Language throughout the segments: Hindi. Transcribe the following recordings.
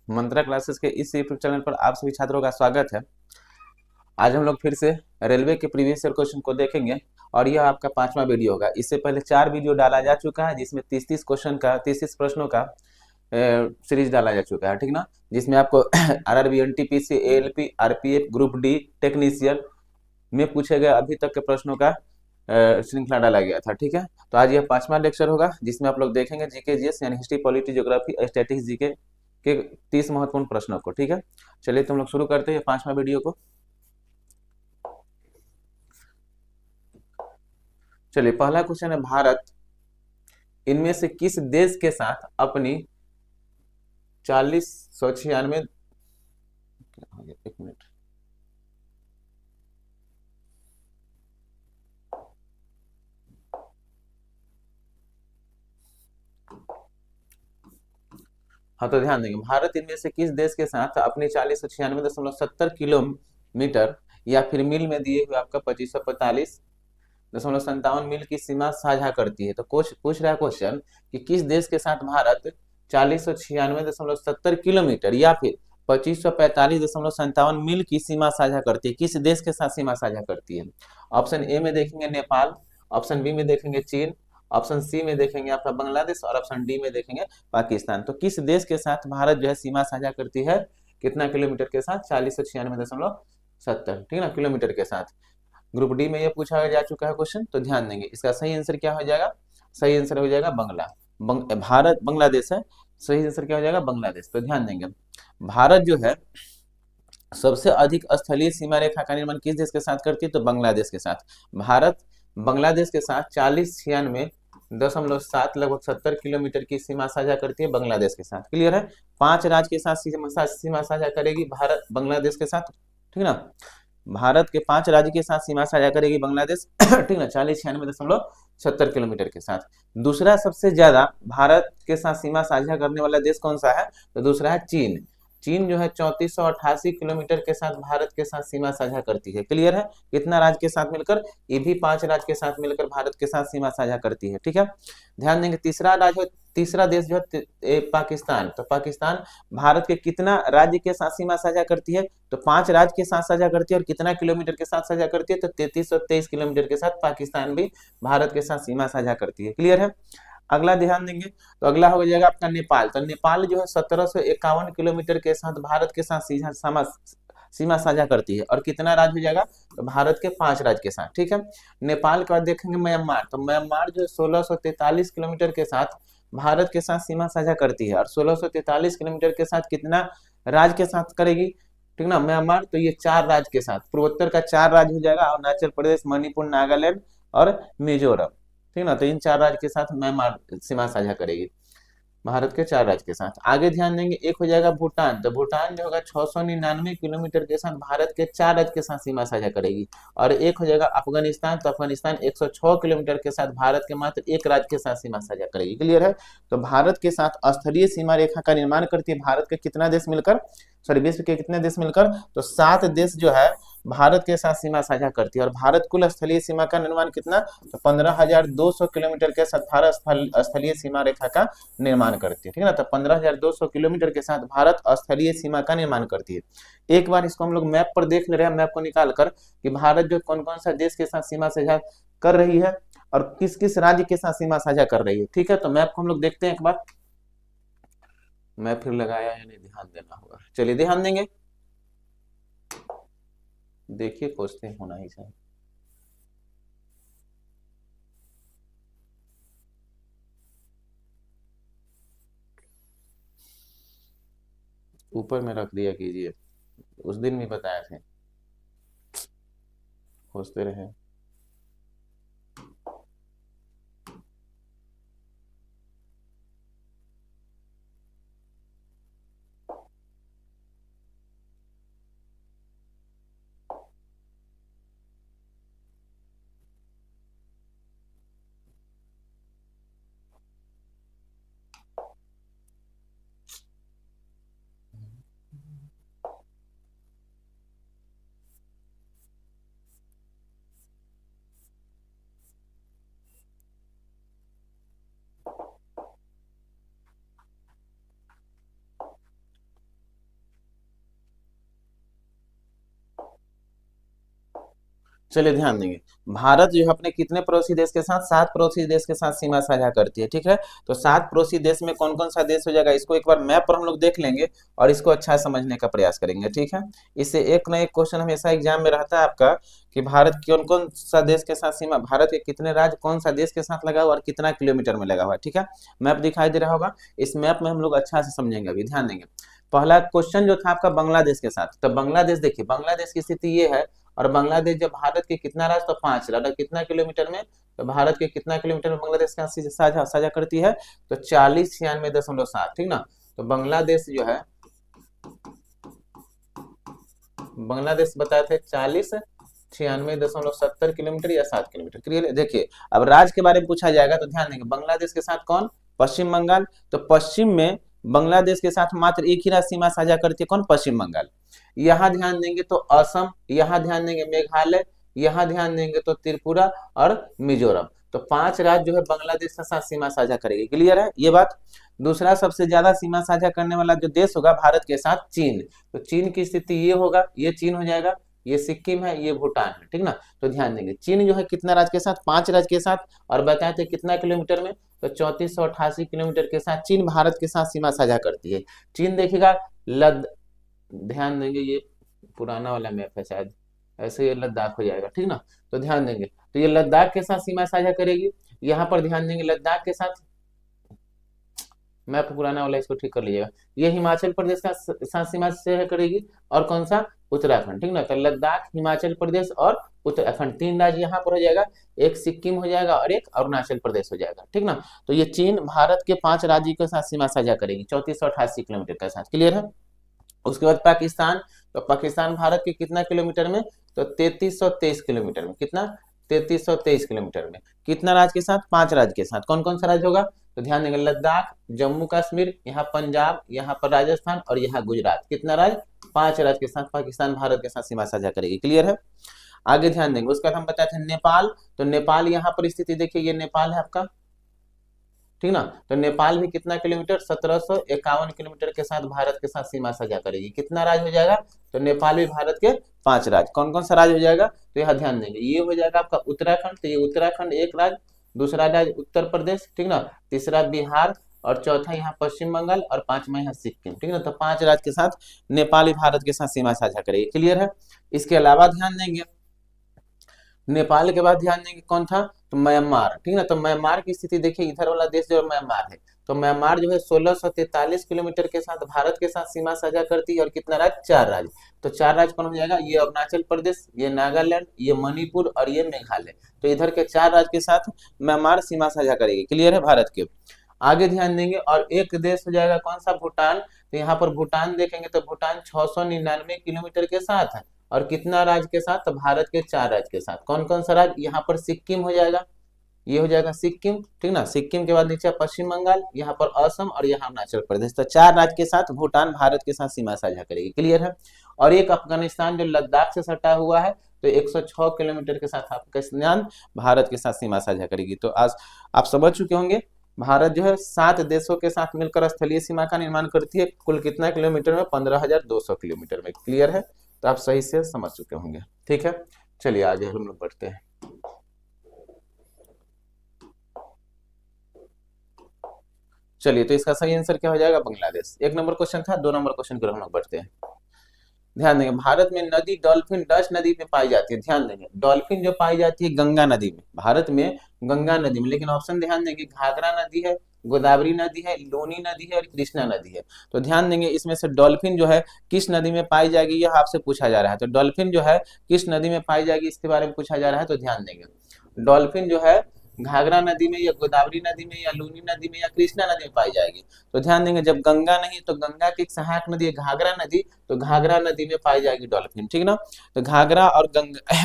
मंत्रा क्लासेस के इस यूट्यूब चैनल पर आप सभी छात्रों का स्वागत है। आज हम लोग फिर से रेलवे के प्रीवियस ईयर क्वेश्चन को देखेंगे और यह आपका 5वां वीडियो होगा। इससे पहले 4 वीडियो डाला जा चुका है, जिसमें 30-30 क्वेश्चन का 30-30 प्रश्नों का सीरीज डाला जा चुका है, ठीक ना। जिसमें आपको RRB, NTPC, ALP, RPF, group D, technician में पूछे गए अभी तक के प्रश्नों का श्रृंखला डाला गया था, ठीक है। तो आज यह 5वां लेक्चर होगा, जिसमें आप लोग देखेंगे जीके जीएस यानी history, polity, geography, statics, GK के 30 महत्वपूर्ण प्रश्नों को, ठीक है। चलिए तुम लोग शुरू करते हैं 5वां वीडियो को। चलिए पहला क्वेश्चन है, भारत इनमें से किस देश के साथ अपनी 4096 एक मिनट, हाँ तो ध्यान देंगे, भारत इनमें से किस देश के साथ अपनी 4096.70 किलोमीटर या फिर मील में दिए हुए आपका 2545.57 मील की सीमा साझा करती है। तो पूछ रहा है क्वेश्चन कि किस देश के साथ भारत 4096.70 किलोमीटर या फिर 2545.57 मील की सीमा साझा करती है, किस देश के साथ सीमा साझा करती है। ऑप्शन ए में देखेंगे नेपाल, ऑप्शन बी में देखेंगे चीन, ऑप्शन सी में देखेंगे आपका बांग्लादेश और ऑप्शन डी में देखेंगे पाकिस्तान। तो किस देश के साथ भारत जो है सीमा साझा करती है, कितना किलोमीटर के साथ, 4096.70, ठीक है ना, किलोमीटर के साथ। ग्रुप डी में ये पूछा जा चुका है क्वेश्चन, तो ध्यान देंगे इसका सही आंसर क्या हो जाएगा। सही आंसर हो जाएगा भारत बांग्लादेश है, सही आंसर क्या हो जाएगा, बांग्लादेश। तो ध्यान देंगे, भारत जो है सबसे अधिक स्थलीय सीमा रेखा का निर्माण किस देश के साथ करती है, तो बांग्लादेश के साथ। भारत बांग्लादेश के साथ 4096.7 लगभग 70 किलोमीटर की सीमा साझा करती है बांग्लादेश के साथ। क्लियर है, 5 राज्य के साथ सीमा साझा करेगी भारत बांग्लादेश के साथ, ठीक ना। भारत के 5 राज्य के साथ सीमा साझा करेगी बांग्लादेश, ठीक ना, 4096.70 किलोमीटर के साथ। दूसरा सबसे ज्यादा भारत के साथ सीमा साझा करने वाला देश कौन सा है, तो दूसरा है चीन। चीन जो है 3488 किलोमीटर के साथ भारत के साथ सीमा साझा करती है। क्लियर है, कितना राज्य के साथ मिलकर, ये भी 5 राज्य के साथ मिलकर भारत के साथ सीमा साझा करती है, ठीक है। ध्यान देंगे, तीसरा देश जो है पाकिस्तान। तो पाकिस्तान भारत के कितना राज्य के साथ सीमा साझा करती है, तो 5 राज्य के साथ साझा करती है। और कितना किलोमीटर के साथ साझा करती है, तो 3323 किलोमीटर के साथ पाकिस्तान भी भारत के साथ सीमा साझा करती है। क्लियर है, अगला ध्यान देंगे, तो अगला हो जाएगा आपका नेपाल। तो नेपाल जो है 1751 किलोमीटर के साथ भारत के साथ सीमा साझा करती है। और कितना राज्य हो जाएगा, तो भारत के 5 राज्य के साथ, ठीक है। नेपाल के बाद देखेंगे म्यांमार। तो म्यांमार जो है 1643 किलोमीटर के साथ भारत के साथ सीमा साझा करती है। और 1643 किलोमीटर के साथ कितना राज्य के साथ करेगी, ठीक ना, म्यांमार। तो ये 4 राज्य के साथ, पूर्वोत्तर का 4 राज्य हो जाएगा, अरुणाचल प्रदेश, मणिपुर, नागालैंड और मिजोरम, ठीक ना। तो इन 4 राज्य के साथ म्यांमार सीमा साझा करेगी भारत के 4 राज्य के साथ। आगे ध्यान देंगे, एक हो जाएगा भूटान। तो भूटान जो होगा 699 किलोमीटर के साथ भारत के 4 राज्य के साथ सीमा साझा करेगी। और एक हो जाएगा अफगानिस्तान। तो अफगानिस्तान 106 किलोमीटर के साथ भारत के मात्र 1 राज्य के साथ सीमा साझा करेगी। क्लियर है, तो भारत के साथ स्थलीय सीमा रेखा का निर्माण करती है भारत के कितना देश मिलकर, सॉरी विश्व के कितने देश मिलकर, तो 7 देश जो है भारत के साथ सीमा साझा करती है। और भारत कुल स्थलीय सीमा का निर्माण कितना, तो 15,200 किलोमीटर के साथ भारत स्थलीय सीमा रेखा का निर्माण करती है, ठीक है ना। तो 15,200 किलोमीटर के साथ भारत स्थलीय सीमा का निर्माण करती है। एक बार इसको हम लोग मैप पर देख ले रहे हैं, मैप को निकाल कर, कि भारत जो कौन कौन सा देश के साथ सीमा साझा कर रही है और किस किस राज्य के साथ सीमा साझा कर रही है, ठीक है। तो मैप को हम लोग देखते हैं एक बार, मैप फिर लगाया है नहीं, ध्यान देना होगा। चलिए ध्यान देंगे, देखिए खोजते होना ही चाहिए। ऊपर में रख दिया कीजिए, उस दिन भी बताए थे, खोजते रहे। चलिए ध्यान देंगे, भारत जो है अपने कितने पड़ोसी देश के साथ, 7 पड़ोसी देश के साथ सीमा साझा करती है, ठीक है। तो 7 पड़ोसी देश में कौन कौन सा देश हो जाएगा, इसको एक बार मैप पर हम लोग देख लेंगे और इसको अच्छा समझने का प्रयास करेंगे, ठीक है। इससे एक न एक क्वेश्चन हमेशा एग्जाम में रहता है आपका कि भारत कौन कौन सा देश के साथ सीमा, भारत के कितने राज्य कौन सा देश के साथ लगा हुआ और कितना किलोमीटर में लगा हुआ है, ठीक है। मैप दिखाई दे रहा होगा, इस मैप में हम लोग अच्छा से समझेंगे, अभी ध्यान देंगे। पहला क्वेश्चन जो था आपका बांग्लादेश के साथ, तो बांग्लादेश देखिए, बांग्लादेश की स्थिति ये है, और बांग्लादेश जब भारत के कितना राज्य, तो 5 राज्य, कितना किलोमीटर में, तो भारत के कितना किलोमीटर में बांग्लादेश का साझा साझा करती है, तो 4096.7, ठीक ना। तो बांग्लादेश जो है, बांग्लादेश बताए थे 4096.70 किलोमीटर या 7 किलोमीटर, क्लियर है। देखिए अब राज्य के बारे में पूछा जाएगा तो ध्यान देंगे, बांग्लादेश के साथ कौन, पश्चिम बंगाल, तो पश्चिम में बांग्लादेश के साथ मात्र एक ही राज्य सीमा साझा करती है, कौन, पश्चिम बंगाल। यहाँ ध्यान देंगे तो असम, यहाँ ध्यान देंगे मेघालय, यहाँ ध्यान देंगे तो त्रिपुरा और मिजोरम। तो 5 राज्य जो है बांग्लादेश के साथ सीमा साझा करेगी, क्लियर है ये बात। दूसरा सबसे ज्यादा सीमा साझा करने वाला जो देश होगा भारत के साथ, चीन। तो चीन की स्थिति ये होगा, ये चीन हो जाएगा, ये सिक्किम है, ये भूटान है, ठीक ना। तो ध्यान देंगे चीन जो है कितना राज्य के साथ, 5 राज्य के साथ, और बताए थे कितना किलोमीटर में, तो 3488 किलोमीटर के साथ चीन भारत के साथ सीमा साझा करती है। चीन देखिएगा ध्यान देंगे, ये पुराना वाला मैप है शायद, ऐसे ये लद्दाख हो जाएगा, ठीक ना। तो ध्यान देंगे, तो ये लद्दाख के साथ सीमा साझा करेगी। यहाँ पर ध्यान देंगे लद्दाख के साथ, मैप पुराना वाला, इसको ठीक कर लीजिएगा। ये हिमाचल प्रदेश का साथ सीमा साझा करेगी, और कौन सा, उत्तराखंड, ठीक ना। तो लद्दाख, हिमाचल प्रदेश और उत्तराखंड 3 राज्य यहाँ पर हो जाएगा, एक सिक्किम हो जाएगा और एक अरुणाचल प्रदेश हो जाएगा, ठीक ना। तो ये चीन भारत के 5 राज्यों के साथ सीमा साझा करेगी 3488 किलोमीटर के साथ, क्लियर है। उसके बाद पाकिस्तान, तो पाकिस्तान भारत के कितना किलोमीटर में, तो 3323 किलोमीटर में, कितना, 3323 किलोमीटर में, कितना राज्य के साथ, 5 राज्य के साथ। कौन कौन सा राज्य होगा, तो ध्यान देंगे लद्दाख, जम्मू कश्मीर, यहाँ पंजाब, यहाँ पर राजस्थान और यहाँ गुजरात, कितना राज्य, 5 राज्य के साथ पाकिस्तान भारत के साथ सीमा साझा करेगी, क्लियर है। आगे ध्यान देंगे, उसके बाद हम बताए थे नेपाल, तो नेपाल यहाँ पर स्थिति देखिए, ये नेपाल है आपका, ठीक ना। तो नेपाल भी कितना किलोमीटर, 1751 किलोमीटर के साथ भारत के साथ सीमा साझा करेगी, कितना राज्य हो जाएगा, तो नेपाल भी भारत के 5 राज्य। कौन कौन सा राज्य हो जाएगा, तो यहाँ ध्यान देंगे, ये हो जाएगा आपका उत्तराखंड, तो ये उत्तराखंड एक राज्य, दूसरा राज्य उत्तर प्रदेश, ठीक ना, तीसरा बिहार, और चौथा यहाँ पश्चिम बंगाल, और 5वां यहाँ सिक्किम, ठीक ना। तो 5 राज्य के साथ नेपाल भारत के साथ सीमा साझा करेगी, क्लियर है। इसके अलावा ध्यान देंगे, नेपाल के बाद ध्यान देंगे कौन था, तो म्यांमार, ठीक ना। तो म्यांमार की स्थिति देखिए, इधर वाला देश जो म्यांमार है, तो म्यांमार जो है 1643 किलोमीटर के साथ भारत के साथ सीमा साझा करती है, और कितना राज्य, 4 राज्य। तो 4 राज्य कौन हो जाएगा, ये अरुणाचल प्रदेश, ये नागालैंड, ये मणिपुर और ये मेघालय। तो इधर के 4 राज्य के साथ म्यांमार सीमा साझा करेगी, क्लियर है भारत के। आगे ध्यान देंगे, और एक देश हो जाएगा कौन सा, भूटान। तो यहाँ पर भूटान देखेंगे तो भूटान 699 किलोमीटर के साथ है, और कितना राज्य के साथ, तो भारत के 4 राज्य के साथ। कौन कौन सा राज्य, यहाँ पर सिक्किम हो जाएगा, ये हो जाएगा सिक्किम, ठीक ना। सिक्किम के बाद नीचे पश्चिम बंगाल, यहाँ पर असम और यहाँ अरुणाचल प्रदेश। तो 4 राज्य के साथ भूटान भारत के साथ सीमा साझा करेगी, क्लियर है। और एक अफगानिस्तान जो लद्दाख से सटा हुआ है, तो 106 किलोमीटर के साथ अफगानिस्तान भारत के साथ सीमा साझा करेगी। तो आज आप समझ चुके होंगे, भारत जो है 7 देशों के साथ मिलकर स्थलीय सीमा का निर्माण करती है, कुल कितना किलोमीटर में, 15,200 किलोमीटर में, क्लियर है। तो आप सही से समझ चुके होंगे, ठीक है। चलिए आगे हम लोग बढ़ते हैं। चलिए, तो इसका सही आंसर क्या हो जाएगा, बांग्लादेश। 1 नंबर क्वेश्चन था, 2 नंबर क्वेश्चन की तरफ हम लोग बढ़ते हैं। ध्यान देंगे, भारत में नदी डॉल्फिन डच नदी में पाई जाती है। ध्यान देंगे, डॉल्फिन जो पाई जाती है गंगा नदी में, भारत में गंगा नदी में, लेकिन ऑप्शन ध्यान देंगे, घाघरा नदी है, गोदावरी नदी है, लोनी नदी है और कृष्णा नदी है। तो ध्यान देंगे, इसमें से डॉल्फिन जो है किस नदी में पाई जाएगी, यह आपसे पूछा जा रहा है। तो डॉल्फिन जो है किस नदी में पाई जाएगी, इसके बारे में पूछा जा रहा है। तो ध्यान देंगे, डॉल्फिन जो है घाघरा नदी में या गोदावरी नदी में या लूनी नदी में या कृष्णा नदी में पाई जाएगी। तो ध्यान देंगे, जब गंगा नहीं तो गंगा की एक सहायक नदी है घाघरा नदी, तो घाघरा नदी में पाई जाएगी डॉल्फिन, ठीक ना। तो घाघरा और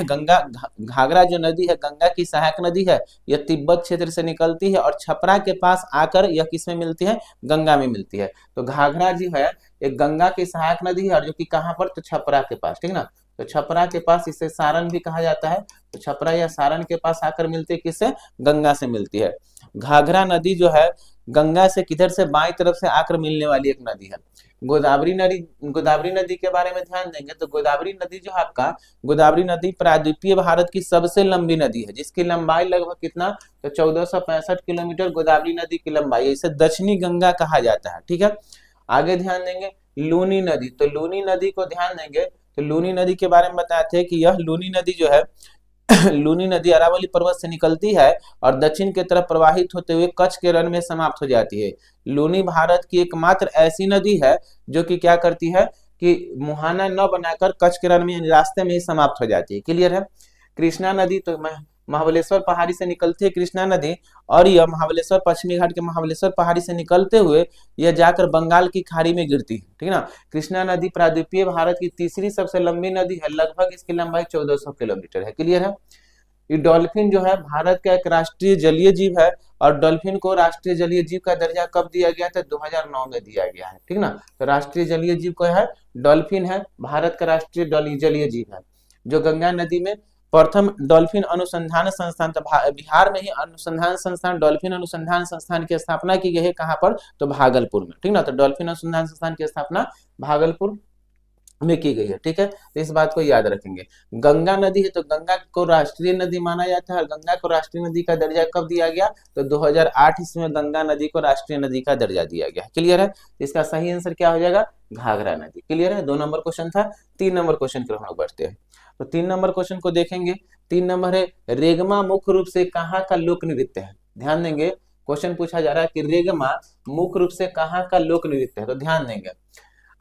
गंगा घाघरा जो नदी है गंगा की सहायक नदी है, यह तिब्बत क्षेत्र से निकलती है और छपरा के पास आकर यह किस में मिलती है, गंगा में मिलती है। तो घाघरा जी है एक गंगा की सहायक नदी है, और जो कि कहाँ पर, तो छपरा के पास, ठीक ना। तो छपरा के पास इसे सारण भी कहा जाता है। तो छपरा या सारण के पास आकर मिलती है, किससे? गंगा से मिलती है। घाघरा नदी जो है गंगा से किधर से? बाईं तरफ से आकर मिलने वाली एक नदी है। गोदावरी नदी के बारे में ध्यान देंगे तो गोदावरी नदी जो है आपका, गोदावरी नदी प्रायद्वीपीय भारत की सबसे लंबी नदी है, जिसकी लंबाई लगभग कितना? तो 1465 किलोमीटर गोदावरी नदी की लंबाई है। इसे दक्षिणी गंगा कहा जाता है। ठीक है, आगे ध्यान देंगे लूनी नदी। तो लूनी नदी को ध्यान देंगे तो लूनी नदी के बारे में बताते हैं कि यह लूनी नदी जो है लूनी नदी अरावली पर्वत से निकलती है और दक्षिण की तरफ प्रवाहित होते हुए कच्छ के रण में समाप्त हो जाती है। लूनी भारत की एकमात्र ऐसी नदी है जो कि क्या करती है कि मुहाना न बनाकर कच्छ के रण में रास्ते में ही समाप्त हो जाती है। क्लियर है? कृष्णा नदी तो महाबलेश्वर पहाड़ी से निकलती है कृष्णा नदी, और यह महाबलेश्वर पश्चिमी घाट के महाबलेश्वर पहाड़ी से निकलते हुए यह जाकर बंगाल की खाड़ी में गिरती है। ठीक है ना? कृष्णा नदी प्रायद्वीपीय भारत की तीसरी सबसे लंबी नदी है, लगभग इसकी लंबाई 1400 किलोमीटर है। क्लियर है? ये डॉल्फिन जो है भारत का एक राष्ट्रीय जलीय जीव है, और डॉल्फिन को राष्ट्रीय जलीय जीव का दर्जा कब दिया गया था? 2009 में दिया गया है। ठीक ना? तो राष्ट्रीय जलीय जीव को है डॉल्फिन है, भारत का राष्ट्रीय जलीय जीव है, जो गंगा नदी में प्रथम डॉल्फिन अनुसंधान संस्थान, बिहार में ही अनुसंधान संस्थान, डॉल्फिन अनुसंधान संस्थान की स्थापना की गई है। कहां पर? तो भागलपुर में। ठीक ना? तो डॉल्फिन अनुसंधान संस्थान की स्थापना भागलपुर में की गई है। ठीक है, तो इस बात को याद रखेंगे। गंगा नदी है तो गंगा को राष्ट्रीय नदी माना जाता है, और गंगा को राष्ट्रीय नदी का दर्जा कब दिया गया? तो 2008 ईस्वी में गंगा नदी को राष्ट्रीय नदी का दर्जा दिया गया। क्लियर है? इसका सही आंसर क्या हो जाएगा? घाघरा नदी। क्लियर है? 2 नंबर क्वेश्चन था। 3 नंबर क्वेश्चन की हम लोग बढ़ते हैं। तो 3 नंबर क्वेश्चन को देखेंगे। 3 नंबर है रेगमा मुख्य रूप से कहाँ का लोक नृत्य है? ध्यान देंगे, क्वेश्चन पूछा जा रहा है कि रेगमा मुख्य रूप से कहाँ का लोक नृत्य है। तो ध्यान देंगे,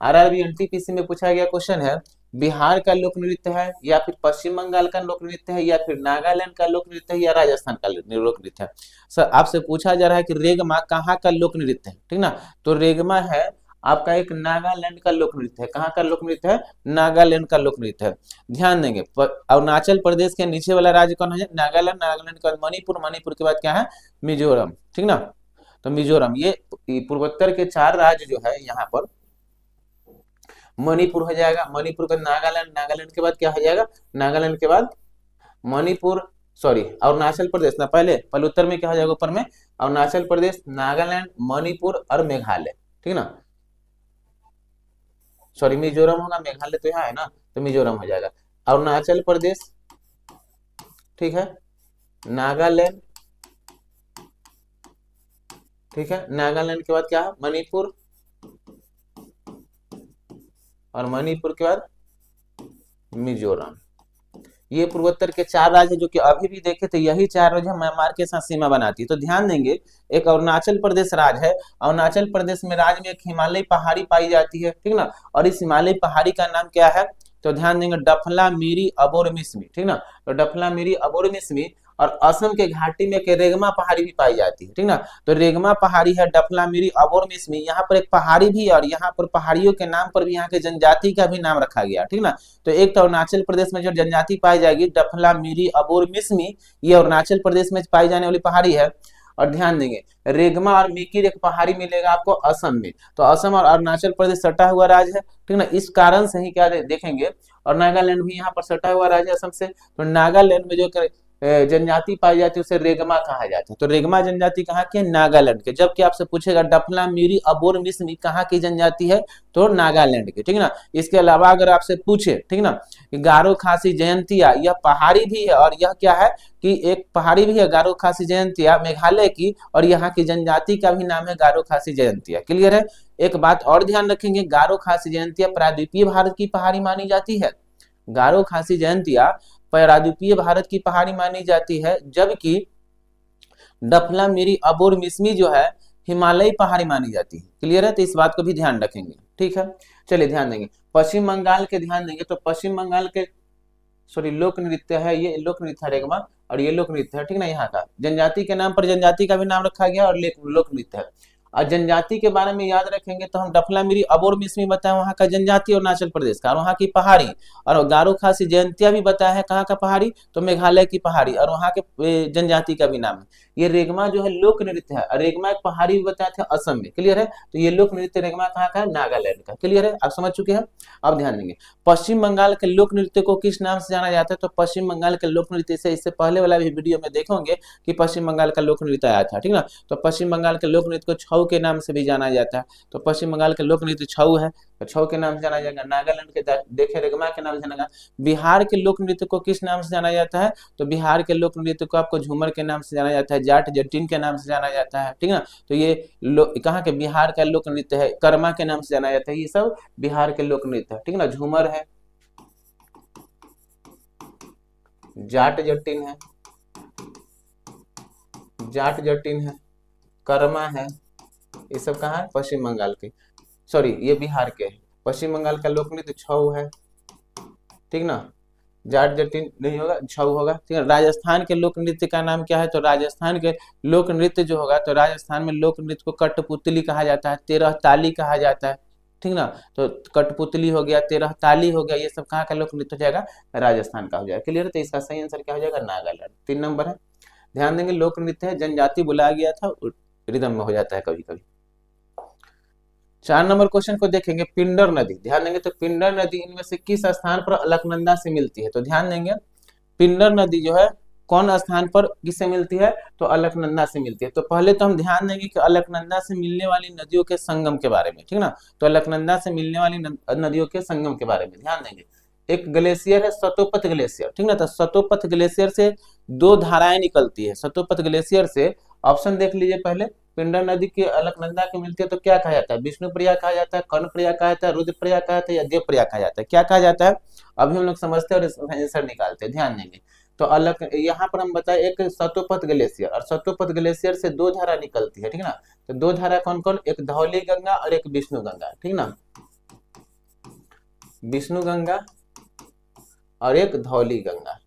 आरआरबी एनटीपीसी में पूछा गया क्वेश्चन है, बिहार का लोक नृत्य है, या फिर पश्चिम बंगाल का लोक नृत्य है, या फिर नागालैंड का लोक नृत्य है, या राजस्थान का लोक नृत्य है। सर आपसे पूछा जा रहा है कि रेगमा कहाँ का लोक नृत्य है। ठीक ना? तो रेगमा है आपका एक नागालैंड का लोक नृत्य है। कहाँ का लोक नृत्य है? नागालैंड का लोक नृत्य है। ध्यान देंगे, अरुणाचल प्रदेश के नीचे वाला राज्य कौन है? नागालैंड। नागालैंड के बाद मणिपुर, मणिपुर के बाद क्या है? मिजोरम। ठीक ना? तो मिजोरम, ये पूर्वोत्तर के 4 राज्य जो है यहाँ पर मणिपुर हो जाएगा, मणिपुर के नागालैंड, नागालैंड के बाद क्या हो जाएगा? नागालैंड के बाद मणिपुर, सॉरी अरुणाचल प्रदेश ना, पहले उत्तर में क्या हो जाएगा? ऊपर में अरुणाचल प्रदेश, नागालैंड, मणिपुर और मेघालय। ठीक ना? सॉरी मिजोरम होगा, मेघालय तो यहाँ है ना, तो मिजोरम हो जाएगा। अरुणाचल प्रदेश, ठीक है, नागालैंड, ठीक है, नागालैंड के बाद क्या है? मणिपुर, और मणिपुर के बाद मिजोरम। ये पूर्वोत्तर के 4 राज्य जो कि अभी भी देखे थे, यही 4 राज्य म्यांमार के साथ सीमा बनाती है। तो ध्यान देंगे, एक अरुणाचल प्रदेश राज्य है, अरुणाचल प्रदेश में राज्य में एक हिमालय पहाड़ी पाई जाती है। ठीक ना? और इस हिमालय पहाड़ी का नाम क्या है? तो ध्यान देंगे डफला मिरी अबोर मिस्मी। ठीक ना? तो डफला मिरी अबोर मिस्मी, और असम के घाटी में के रेगमा पहाड़ी भी पाई जाती है। ठीक ना? तो रेगमा पहाड़ी है, डफला मिरी अबोर मिस्मी, यहाँ पर एक पहाड़ी भी है, और यहाँ पर पहाड़ियों के नाम पर भी यहाँ के जनजाति का भी नाम रखा गया। ठीक ना? तो एक तो अरुणाचल प्रदेश में जो जनजाति पाई जाएगी डफला मिरी अबोर मिस्मी, ये अरुणाचल प्रदेश में पाई जाने वाली पहाड़ी है। और ध्यान देंगे रेगमा और मिकिर एक पहाड़ी मिलेगा आपको असम में। तो असम और अरुणाचल प्रदेश सटा हुआ राज्य है। ठीक ना? इस कारण से ही क्या देखेंगे, और नागालैंड भी यहाँ पर सटा हुआ राज्य असम से। तो नागालैंड में जो जनजाति पाई जाती है उसे रेगमा कहा जाता है। तो रेगमा जनजाति कहाँ की है? नागालैंड के। जबकि आपसे पूछेगा डफला मिरी अबोर मिस्मी कहाँ की जनजाति है? तो नागालैंड के। ठीक ना? इसके अलावा अगर आपसे पूछे, ठीक ना, गारो खासी जयंतिया, यह पहाड़ी भी है, और यह क्या है कि एक पहाड़ी भी है गारो खासी जयंतिया मेघालय की, और यहाँ की जनजाति का भी नाम है गारो खासी जयंतिया। क्लियर है? एक बात और ध्यान रखेंगे, गारो खासी जयंतिया प्रायद्वीपीय भारत की पहाड़ी मानी जाती है। गारो खासी जयंतिया प्रायद्वीपीय भारत की पहाड़ी मानी जाती है, जबकि डफला मिरी अबोर मिस्मी जो है हिमालयी पहाड़ी मानी जाती है। क्लियर है? तो इस बात को भी ध्यान रखेंगे। ठीक है, चलिए ध्यान देंगे पश्चिम बंगाल के, ध्यान देंगे तो पश्चिम बंगाल के लोक नृत्य है, ये लोक नृत्य है रेगमा, और ये लोक नृत्य है। ठीक ना? यहाँ का जनजाति के नाम पर जनजाति का भी नाम रखा गया और लोक नृत्य है। और जनजाति के बारे में याद रखेंगे तो हम डफलामिरी अबोर मिसमी बताए वहाँ का जनजाति अरुणाचल प्रदेश का, और वहाँ की पहाड़ी, और गारो खासी जयंतिया भी बताया है कहाँ का पहाड़ी, तो मेघालय की पहाड़ी, और वहाँ के जनजाति का भी नाम है। ये रेगमा जो है लोक नृत्य है, रेगमा एक पहाड़ी भी बताए थे असम में, क्लियर है। तो ये लोक नृत्य रेगमा कहाँ का है, नागालैंड का, क्लियर है, आप समझ चुके हैं। अब ध्यान देंगे पश्चिम बंगाल के लोक नृत्य को किस नाम से जाना जाता है, तो पश्चिम बंगाल के लोक नृत्य से इससे पहले वाला भी वीडियो में देखोगे कि पश्चिम बंगाल का लोक नृत्य आया था, ठीक ना। तो पश्चिम बंगाल के लोक नृत्य को छऊ के नाम से भी जाना जाता है। तो पश्चिम बंगाल के लोक नृत्य छऊ है, तो छऊ के नाम से जाना जाएगा। नागालैंड के देखे रेगमा के नाम से जाना। बिहार के लोक नृत्य को किस नाम से जाना जाता है, तो बिहार के लोक नृत्य को आपको झूमर के नाम से जाना जाता है, जाट जटिन के नाम से जाना जाता है, ठीक ना। तो ये कहाँ के बिहार का लोक नृत्य है, कर्मा के नाम से जाना जाता है। ये सब बिहार के लोक नृत्य है, ठीक ना। झूमर है, जाट जटिन है, जाट जटिन है, कर्मा है, ये सब कहाँ है, पश्चिम बंगाल के, सॉरी ये बिहार के है। पश्चिम बंगाल का लोक नृत्य छऊ है, ठीक ना। जाट जटिन नहीं होगा, छऊ होगा, ठीक है। राजस्थान के लोक नृत्य का नाम क्या है, तो राजस्थान के लोक नृत्य जो होगा, तो राजस्थान में लोक नृत्य को कठपुतली कहा जाता है, 13 ताली कहा जाता है, ठीक ना। तो कठपुतली हो गया, 13 ताली हो गया, ये सब कहाँ का लोक नृत्य हो जाएगा, राजस्थान का हो जाएगा, क्लियर है। तो इसका सही आंसर क्या हो जाएगा, नागालैंड। 3 नंबर है। ध्यान देंगे लोक नृत्य है, जनजाति बुलाया गया था, रिदम में हो जाता है कभी कभी। 4 नंबर क्वेश्चन को देखेंगे, पिंडर नदी। ध्यान देंगे तो पिंडर नदी इनमें से किस स्थान पर अलकनंदा से मिलती है, तो ध्यान देंगे पिंडर नदी जो है कौन स्थान पर किससे मिलती है, तो अलकनंदा से मिलती है। तो पहले तो हम ध्यान देंगे कि अलकनंदा से मिलने वाली नदियों के संगम के बारे में, ठीक ना। तो अलकनंदा से मिलने वाली नदियों के संगम के बारे में ध्यान देंगे। एक ग्लेशियर है सतोपथ ग्लेशियर, ठीक ना। तो सतोपथ ग्लेशियर से 2 धाराएं निकलती है। सतोपथ ग्लेशियर से ऑप्शन देख लीजिए पहले, पिंडर नदी के अलकनंदा के मिलती है तो क्या कहा जाता है, विष्णु प्रयाग कहा जाता है, कर्ण प्रयाग कहा जाता है, रुद्र प्रयाग कहा जाता है, या देव प्रयाग कहा जाता है, क्या कहा जाता है, अभी हम लोग समझते हैं और आंसर निकालते हैं। ध्यान देंगे तो अलग यहाँ पर हम बताए एक सतोपथ ग्लेशियर, और सतोपथ ग्लेशियर से 2 धारा निकलती है, ठीक ना। तो 2 धारा कौन कौन, एक धौली गंगा और एक विष्णु गंगा, ठीक ना। विष्णु गंगा और एक धौली गंगा,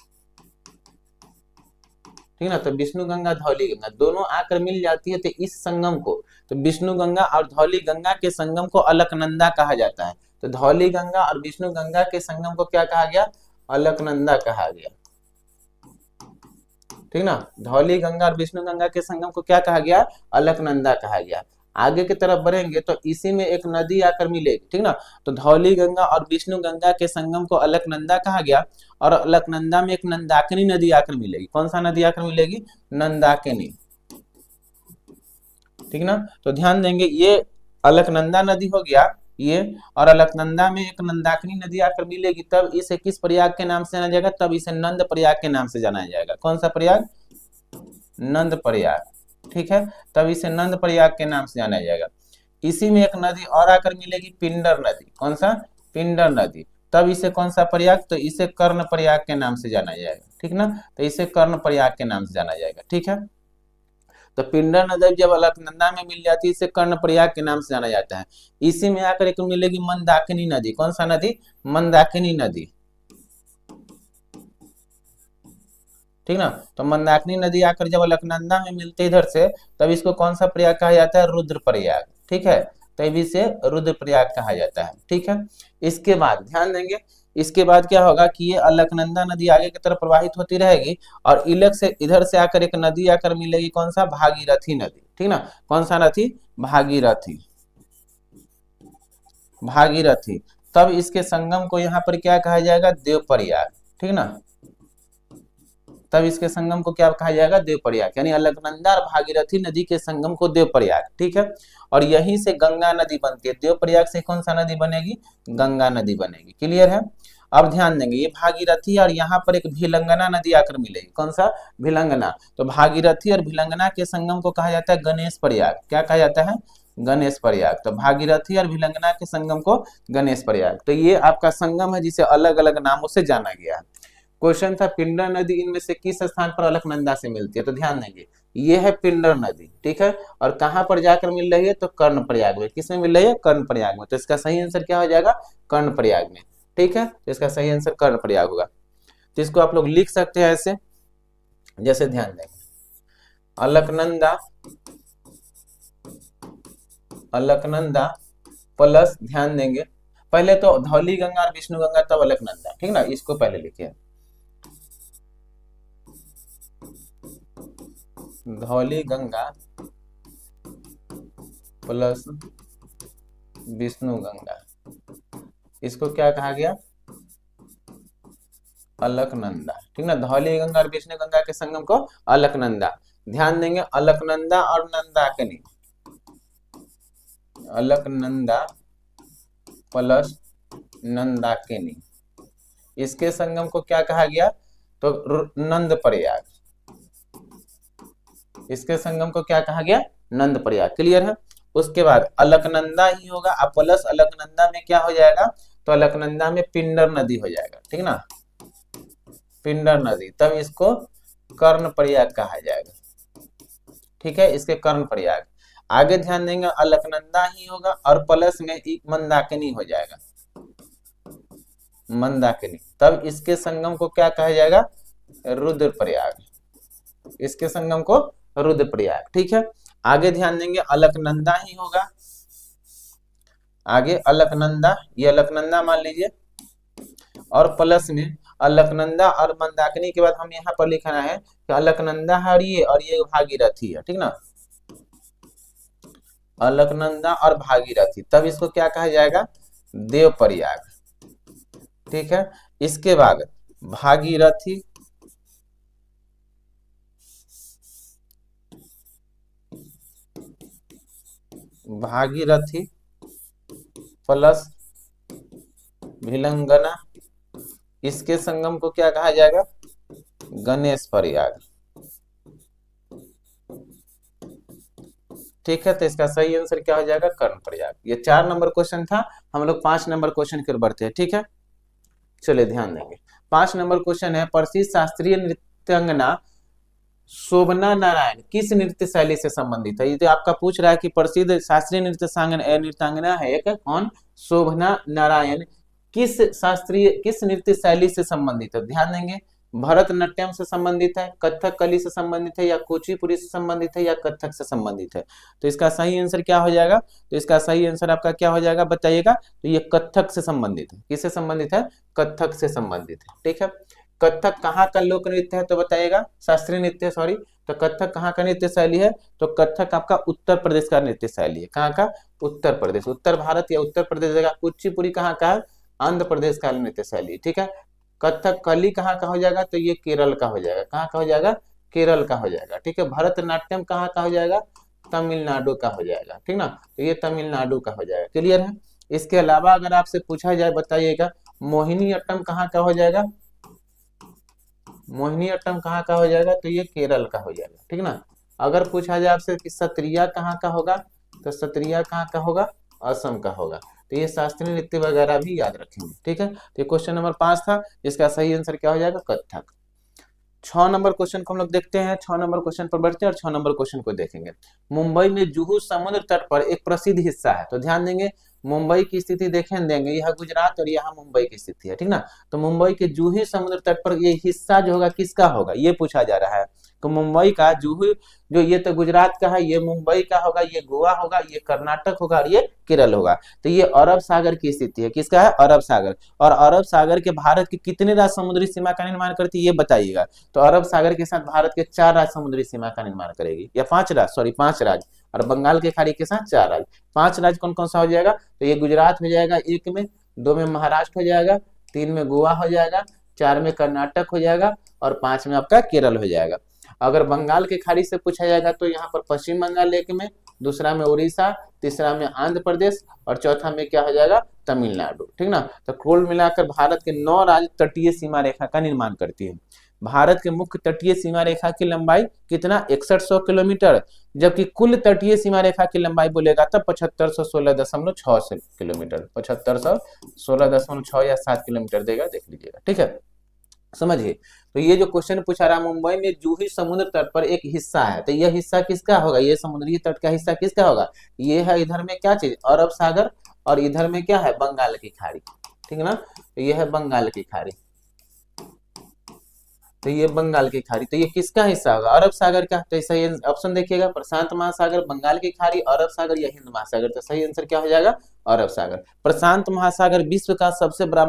ठीक ना। तो विष्णु गंगा धौली गंगा दोनों आकर मिल जाती है, तो इस संगम को, तो विष्णु गंगा और धौली गंगा के संगम को अलकनंदा कहा जाता है। तो धौली गंगा और विष्णु गंगा के संगम को क्या कहा गया, अलकनंदा कहा गया, ठीक ना। धौली गंगा और विष्णु गंगा के संगम को क्या कहा गया, अलकनंदा कहा गया। आगे की तरफ बढ़ेंगे तो इसी में एक नदी आकर मिलेगी, ठीक ना। तो धौली गंगा और विष्णु गंगा के संगम को अलकनंदा कहा गया, और अलकनंदा में एक नंदाकिनी नदी आकर मिलेगी। कौन सा नदी आकर मिलेगी, नंदाकिनी, ठीक ना। तो ध्यान देंगे ये अलकनंदा नदी हो गया ये, और अलकनंदा में एक नंदाकिनी नदी आकर मिलेगी, तब इसे किस प्रयाग के नाम से जाना जाएगा, तब इसे नंद प्रयाग के नाम से जाना जाएगा। कौन सा प्रयाग, नंद प्रयाग, ठीक है। तब इसे नंद प्रयाग के नाम से जाना जाएगा। इसी में एक नदी और आकर मिलेगी, पिंडर नदी। कौन सा, पिंडर नदी, तब इसे कौन सा प्रयाग, तो इसे कर्ण प्रयाग के नाम से जाना जाएगा, ठीक ना। तो इसे कर्ण प्रयाग के नाम से जाना जाएगा, ठीक है। तो पिंडर नदी जब अलकनंदा में मिल जाती है इसे कर्ण प्रयाग के नाम से जाना जाता है। इसी में आकर एक मिलेगी मंदाकिनी नदी। कौन सा नदी, मंदाकिनी नदी, ठीक ना। तो मंदाकिनी नदी आकर जब अलकनंदा में मिलते इधर से, तब इसको कौन सा प्रयाग कहा जाता है, रुद्र प्रयाग, ठीक है। तब इसे रुद्र प्रयाग कहा जाता है, ठीक है। इसके बाद ध्यान देंगे, इसके बाद क्या होगा कि ये अलकनंदा नदी आगे की तरफ प्रवाहित होती रहेगी, और इलक से इधर से आकर एक नदी आकर मिलेगी, कौन सा, भागीरथी नदी, ठीक ना। कौन सा नदी, भागीरथी, भागीरथी। तब इसके संगम को यहाँ पर क्या कहा जाएगा, देवप्रयाग, ठीक ना। तब इसके संगम को क्या कहा जाएगा, देवप्रयाग, यानी अलकनंदा और भागीरथी नदी के संगम को देवप्रयाग, ठीक है। और यहीं से गंगा नदी बनती है। देवप्रयाग से कौन सा नदी बनेगी, गंगा नदी बनेगी, क्लियर है। अब ध्यान देंगे ये भागीरथी और यहाँ पर एक भिलंगना नदी आकर मिलेगी। कौन सा, भिलंगना। तो भागीरथी और भिलंगना के संगम को कहा जाता है गणेश प्रयाग। क्या कहा जाता है, गणेश प्रयाग। तो भागीरथी और भिलंगना के संगम को गणेश प्रयाग। तो ये आपका संगम है जिसे अलग अलग नामों से जाना गया है। क्वेश्चन था पिंडर नदी इनमें से किस स्थान पर अलकनंदा से मिलती है, तो ध्यान देंगे ये है पिंडर नदी, ठीक है। और कहां पर जाकर मिल रही है, तो कर्ण प्रयाग में। किसमें मिल रही है, कर्ण प्रयाग में। तो इसका सही आंसर क्या हो जाएगा, कर्ण प्रयाग में, ठीक है। तो इसका सही आंसर कर्ण प्रयाग होगा। तो इसको आप लोग लिख सकते हैं ऐसे, जैसे ध्यान देंगे अलकनंदा अलकनंदा प्लस, ध्यान देंगे पहले तो धौली गंगा और विष्णु गंगा तब अलकनंदा, ठीक ना, इसको पहले लिखिए। धौली गंगा प्लस विष्णु गंगा, इसको क्या कहा गया, अलकनंदा, ठीक ना। धौली गंगा और विष्णु गंगा के संगम को अलकनंदा। ध्यान देंगे अलकनंदा और नंदाकिनी, अलकनंदा प्लस नंदाकिनी, इसके संगम को क्या कहा गया, तो नंद प्रयाग, इसके संगम को क्या कहा गया, नंद प्रयाग। क्लियर है। उसके बाद अलकनंदा ही होगा, अब प्लस अलकनंदा में क्या हो जाएगा, तो अलकनंदा में पिंडर नदी हो जाएगा, ठीक ना, पिंडर नदी, तब इसको कर्ण प्रयाग कहा जाएगा, ठीक है, इसके कर्ण प्रयाग। आगे ध्यान देंगे अलकनंदा ही होगा और प्लस में मंदाकिनी हो जाएगा, मंदाकिनी, तब इसके संगम को क्या कहा जाएगा, रुद्रप्रयाग, इसके संगम को रुद्रप्रयाग, ठीक है। आगे ध्यान देंगे अलकनंदा ही होगा, आगे अलकनंदा, ये अलकनंदा मान लीजिए, और प्लस में अलकनंदा और मंदाकिनी के बाद हम यहाँ पर लिखना है कि अलकनंदा है और ये भागीरथी है, ठीक ना, अलकनंदा और भागीरथी, तब इसको क्या कहा जाएगा, देवप्रयाग, ठीक है। इसके बाद भागीरथी प्लस भिलंगना, इसके संगम को क्या कहा जाएगा, गणेश प्रयाग, ठीक है। तो इसका सही आंसर क्या हो जाएगा, कर्ण प्रयाग। ये 4 नंबर क्वेश्चन था, हम लोग 5 नंबर क्वेश्चन की ओर बढ़ते हैं, ठीक है। चलिए ध्यान देंगे 5 नंबर क्वेश्चन है, प्रसिद्ध शास्त्रीय नृत्यांगना शोभना नारायण किस नृत्य शैली से संबंधित है। ये तो आपका पूछ रहा है कि प्रसिद्ध शास्त्रीय नृत्यांगना है एक कौन, शोभना नारायण, किस नृत्य शैली से संबंधित है। ध्यान देंगे भरतनाट्यम से संबंधित है, कथकली से संबंधित है, या कुचिपुड़ी से संबंधित है, या कथक से संबंधित है। तो इसका सही आंसर क्या हो जाएगा, तो इसका सही आंसर आपका क्या हो जाएगा बताइएगा, तो ये कथक से संबंधित है। किससे संबंधित है, कथक से संबंधित है, ठीक है। कथक कहाँ का लोक नृत्य है तो बताइएगा, शास्त्रीय नृत्य सॉरी, तो कथक कहाँ का नृत्य शैली है, तो कथक आपका उत्तर प्रदेश का नृत्य शैली है। कहाँ का, उत्तर प्रदेश, उत्तर भारत या उत्तर प्रदेश जगह। कुचिपुड़ी कहाँ का है, आंध्र प्रदेश का नृत्य शैली, ठीक है। कथकली कहाँ का हो जाएगा, तो ये केरल का हो जाएगा। कहाँ का हो जाएगा, केरल का हो जाएगा, ठीक है। भरतनाट्यम कहाँ का हो जाएगा, तमिलनाडु का हो जाएगा, ठीक ना, तो ये तमिलनाडु का हो जाएगा। क्लियर है। इसके अलावा अगर आपसे पूछा जाए बताइएगा मोहिनी अट्टम कहाँ का हो जाएगा, मोहिनी अट्टम कहाँ का हो जाएगा, तो ये केरल का हो जाएगा, ठीक ना। अगर पूछा जाए आपसे कि सत्रिया कहाँ का होगा, तो सत्रिया कहाँ का होगा, असम का होगा। तो ये शास्त्रीय नृत्य वगैरह भी याद रखेंगे, ठीक है। तो ये क्वेश्चन नंबर 5 था, इसका सही आंसर क्या हो जाएगा, कथक। 6 नंबर क्वेश्चन को हम लोग देखते हैं, 6 नंबर क्वेश्चन पर बढ़ते हैं और 6 नंबर क्वेश्चन को देखेंगे। मुंबई में जुहू समुद्र तट पर एक प्रसिद्ध हिस्सा है, तो ध्यान देंगे मुंबई की स्थिति देखें देंगे, यह गुजरात और यहाँ मुंबई की स्थिति है, ठीक ना। तो मुंबई के जूही समुद्र तट पर ये हिस्सा जो होगा किसका होगा, ये पूछा जा रहा है। तो मुंबई का जूही जो, ये तो गुजरात का है, ये मुंबई का होगा, ये गोवा होगा, ये कर्नाटक होगा और ये केरल होगा। तो ये अरब सागर की स्थिति है, किसका है, अरब सागर। और अरब सागर के भारत के कितने राज्य समुद्री सीमा का निर्माण करती है ये बताइएगा। तो अरब सागर के साथ भारत के 4 राज्य समुद्री सीमा का निर्माण करेगी, या 5 राज्य, सॉरी 5 राज्य, और बंगाल के खाड़ी के साथ 4 राज्य। 5 राज्य कौन कौन सा हो जाएगा, तो ये गुजरात हो जाएगा 1 में, 2 में महाराष्ट्र हो जाएगा, 3 में गोवा हो जाएगा, 4 में कर्नाटक हो जाएगा और 5 में आपका केरल हो जाएगा। अगर बंगाल के खाड़ी से पूछा जाएगा तो यहाँ पर पश्चिम बंगाल 1 में, दूसरा में उड़ीसा, तीसरा में आंध्र प्रदेश और चौथा में क्या हो जाएगा, तमिलनाडु, ठीक ना। तो कुल मिलाकर भारत के 9 राज्य तटीय सीमा रेखा का निर्माण करती है। भारत के मुख्य तटीय सीमा रेखा की लंबाई कितना, 6100 किलोमीटर, जबकि कुल तटीय सीमा रेखा की लंबाई बोलेगा तब 7516.6 किलोमीटर, 7516.6 या 7 किलोमीटर देगा, देख लीजिएगा, ठीक है, समझिए। तो ये जो क्वेश्चन पूछा रहा, मुंबई में जूही समुद्र तट पर एक हिस्सा है, तो यह हिस्सा किसका होगा, ये समुद्री तट का हिस्सा किसका होगा, ये है इधर में क्या चीज, अरब सागर, और इधर में क्या है, बंगाल की खाड़ी, ठीक है ना। तो यह है बंगाल की खाड़ी, तो ये बंगाल की खाड़ी, तो ये किसका हिस्सा होगा? अरब सागर का। तो सही ऑप्शन देखिएगा, प्रशांत महासागर, बंगाल की खाड़ी, अरब सागर या हिंद महासागर। तो सही आंसर क्या हो जाएगा? अरब सागर। प्रशांत महासागर विश्व का सबसे बड़ा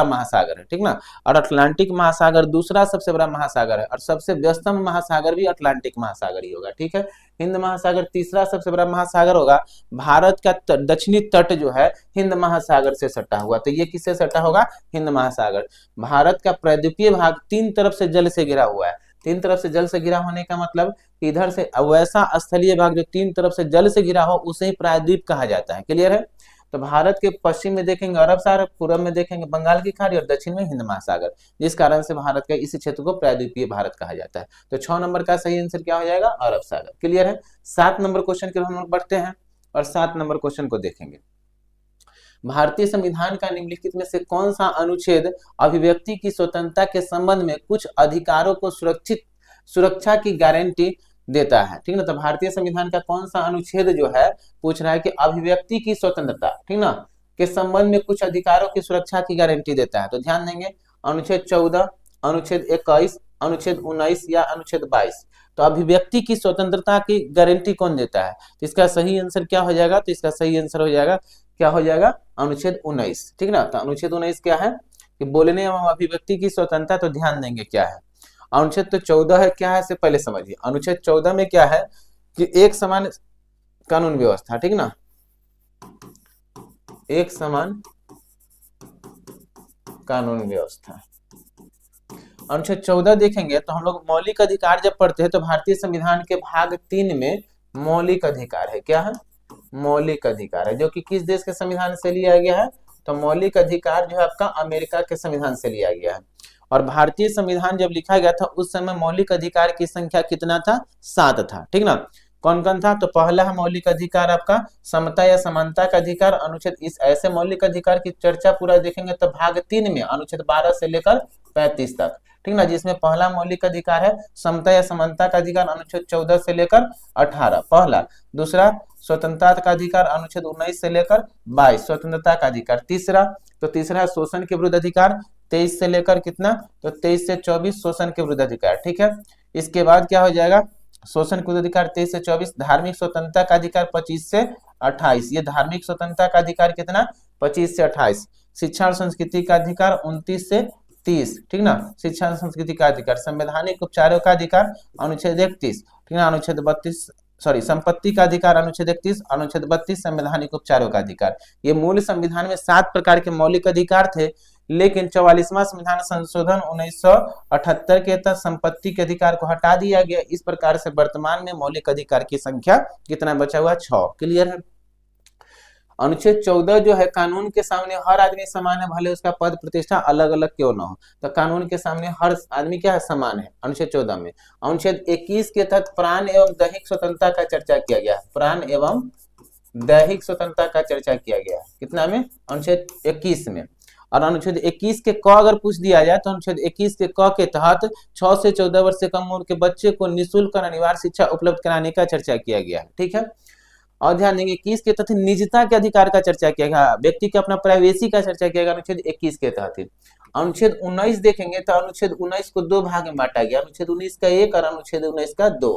महासागर है, ठीक ना। और अटलांटिक महासागर दूसरा सबसे बड़ा महासागर है, और सबसे व्यस्तम महासागर भी अटलांटिक महासागर ही होगा, ठीक है। हिंद महासागर तीसरा सबसे बड़ा महासागर होगा। भारत का दक्षिणी तट जो है हिंद महासागर से सटा हुआ, तो ये किससे सटा होगा? हिंद महासागर। भारत का प्रायद्वीपीय भाग तीन तरफ से जल से घिरा हुआ है। तीन तरफ से जल से घिरा होने का मतलब इधर से वैसा स्थलीय भाग जो तीन तरफ से जल से घिरा हो उसे ही प्रायद्वीप कहा जाता है। क्लियर है? तो भारत के पश्चिम में देखेंगे अरब सागर, पूर्व में देखेंगे बंगाल की खाड़ी और दक्षिण में हिंद महासागर, जिस कारण से भारत का इस क्षेत्र को प्रायद्वीपीय भारत कहा जाता है। तो 6 नंबर का सही आंसर क्या हो जाएगा? अरब सागर। क्लियर है? 7 नंबर क्वेश्चन की हम लोग बढ़ते हैं और 7 नंबर क्वेश्चन को देखेंगे। भारतीय संविधान का निम्नलिखित में से कौन सा अनुच्छेद अभिव्यक्ति की स्वतंत्रता के संबंध में कुछ अधिकारों को सुरक्षा की गारंटी देता है? ठीक ना। तो भारतीय संविधान का कौन सा अनुच्छेद जो है पूछ रहा है कि अभिव्यक्ति की स्वतंत्रता, ठीक ना, के संबंध में कुछ अधिकारों की सुरक्षा की गारंटी देता है? तो ध्यान देंगे, अनुच्छेद 14, अनुच्छेद 21, अनुच्छेद 19 या अनुच्छेद 22। तो अभिव्यक्ति की स्वतंत्रता की गारंटी कौन देता है? तो इसका सही आंसर क्या हो जाएगा? तो इसका सही आंसर हो जाएगा, क्या हो जाएगा? अनुच्छेद 19, ठीक ना। तो अनुच्छेद 19 क्या है कि बोलने एवं अभिव्यक्ति की स्वतंत्रता। तो ध्यान देंगे क्या है अनुच्छेद। तो 14 है, क्या है से पहले समझिए। अनुच्छेद 14 में क्या है कि एक समान कानून व्यवस्था, ठीक ना, एक समान कानून व्यवस्था। अनुच्छेद 14 देखेंगे तो हम लोग मौलिक अधिकार जब पढ़ते हैं तो भारतीय संविधान के भाग 3 में मौलिक अधिकार है। क्या है? मौलिक अधिकार है, जो कि किस देश के संविधान से लिया गया है? तो मौलिक अधिकार जो है आपका अमेरिका के संविधान से लिया गया है। और भारतीय संविधान जब लिखा गया था उस समय मौलिक अधिकार की संख्या कितना था? 7 था, ठीक ना। कौन कौन था? तो पहला है मौलिक अधिकार आपका समता या समानता का अधिकार। अनुच्छेद इस ऐसे मौलिक अधिकार की चर्चा पूरा देखेंगे तो भाग 3 में अनुच्छेद 12 से लेकर 35 तक, ठीक ना, जिसमें पहला मौलिक अधिकार है समता या समानता का अधिकार, अनुच्छेद 14 से लेकर 18 पहला। दूसरा स्वतंत्रता का अधिकार, अनुच्छेद 19 से लेकर 22 स्वतंत्रता का अधिकार। तीसरा है शोषण के विरुद्ध अधिकार, 23 से लेकर कितना? तो 23 से 24 शोषण के विरुद्ध अधिकार, ठीक है। इसके बाद क्या हो जाएगा? शोषण के विरुद्ध अधिकार 23 से 24। धार्मिक स्वतंत्रता का अधिकार 25 से 28, ये धार्मिक स्वतंत्रता का अधिकार कितना? 25 से 28। शिक्षा और संस्कृति का अधिकार 29 से 30, ठीक ना, शिक्षा और संस्कृति का अधिकार। संवैधानिक उपचारों का अधिकार अनुच्छेद 31, ठीक ना, अनुच्छेद 32 संपत्ति का अधिकार अनुच्छेद 31, अनुच्छेद 32 संवैधानिक उपचारों का अधिकार। ये मूल संविधान में 7 प्रकार के मौलिक अधिकार थे, लेकिन 44वां संविधान संशोधन 1978 के तहत संपत्ति के अधिकार को हटा दिया गया। इस प्रकार से वर्तमान में मौलिक अधिकार की संख्या कितना बचा हुआ? 6। क्लियर है? अनुच्छेद 14 जो है कानून के सामने हर आदमी समान है, भले उसका पद प्रतिष्ठा अलग अलग क्यों न हो, तो कानून के सामने हर आदमी क्या है? समान है, अनुच्छेद 14 में। अनुच्छेद 21 के तहत प्राण एवं दैहिक स्वतंत्रता का चर्चा किया गया है। प्राण एवं दैहिक स्वतंत्रता का चर्चा किया गया है कितना में? अनुच्छेद 21 में। और अनुच्छेद 21 के क अगर पूछ दिया जाए तो अनुच्छेद 21 के क के तहत 6 से 14 वर्ष से कम उम्र के बच्चे को निःशुल्क और अनिवार्य शिक्षा उपलब्ध कराने का चर्चा किया गया है, ठीक है। और ध्यान देंगे 21 के तहत निजता के अधिकार का चर्चा किया गया, व्यक्ति के अपना प्राइवेसी का चर्चा किया गया अनुच्छेद 21 के तहत। अनुच्छेद 19 देखेंगे तो अनुच्छेद 19 को 2 भाग में बांटा गया, अनुच्छेद 19 का 1 और अनुच्छेद 19 का 2।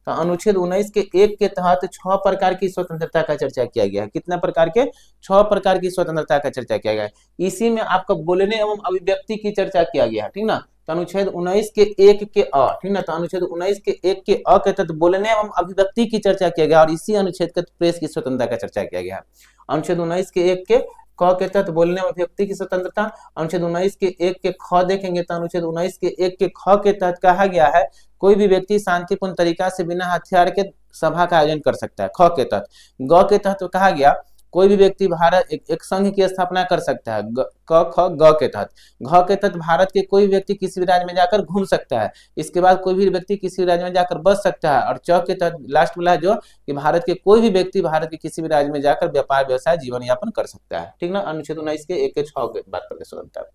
तो अनुच्छेद 19 के 1 के तहत 6 प्रकार की स्वतंत्रता का चर्चा किया गया है। कितना प्रकार के? 6 प्रकार की स्वतंत्रता का चर्चा किया गया है। इसी में आपका बोलने एवं अभिव्यक्ति की चर्चा किया गया है, ठीक ना। तो अनुच्छेद 19 के 1 के अ, ठीक ना, तो अनुच्छेद 19 के 1 के अ के तहत बोलने एवं अभिव्यक्ति की चर्चा किया गया और इसी अनुच्छेद के प्रेस की स्वतंत्रता का चर्चा किया गया है। अनुच्छेद 19 के 1 के क के तहत बोलने एवं अभिव्यक्ति की स्वतंत्रता। अनुच्छेद 19 के 1 के ख देखेंगे तो अनुच्छेद 19 के 1 के ख के तहत कहा गया है कोई भी व्यक्ति शांतिपूर्ण तरीका से बिना हथियार के सभा का आयोजन कर सकता है, ख के तहत। ग के तहत तो कहा गया कोई भी व्यक्ति भारत एक संघ की स्थापना कर सकता है, क ख ग के तहत। घ के तहत भारत के कोई भी व्यक्ति किसी भी राज्य में जाकर घूम सकता है, इसके बाद कोई भी व्यक्ति किसी राज्य में जाकर बस सकता है। और च के तहत लास्ट वाला जो कि भारत के कोई भी व्यक्ति भारत के किसी भी राज्य में जाकर व्यापार व्यवसाय जीवन यापन कर सकता है, ठीक ना। अनुच्छेद 19 के 1 के 6 के बात करते स्वतंत्रता।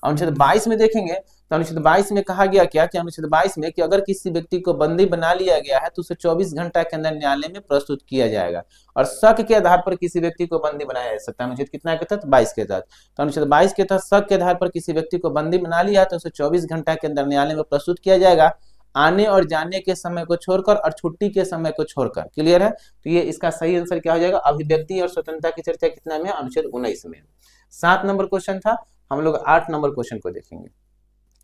अनुच्छेद 22 में देखेंगे तो अनुच्छेद 22 में कहा गया क्या कि अनुच्छेद 22 में कि अगर किसी व्यक्ति को बंदी बना लिया गया है तो उसे 24 घंटा के अंदर न्यायालय में प्रस्तुत किया जाएगा, और शक के आधार पर किसी व्यक्ति को बंदी बनाया जा सकता है। अनुच्छेद कितना के तहत? 22 के तहत। तो अनुच्छेद 22 के तहत शक के आधार पर किसी व्यक्ति को बंदी बना लिया तो उसे 24 घंटा के अंदर न्यायालय में प्रस्तुत किया जाएगा, आने और जाने के समय को छोड़कर और छुट्टी के समय को छोड़कर। क्लियर है? तो ये इसका सही आंसर क्या हो जाएगा? अभिव्यक्ति और स्वतंत्रता की चर्चा कितना में? अनुच्छेद 19 में। 7 नंबर क्वेश्चन था, हम लोग 8 नंबर क्वेश्चन को देखेंगे।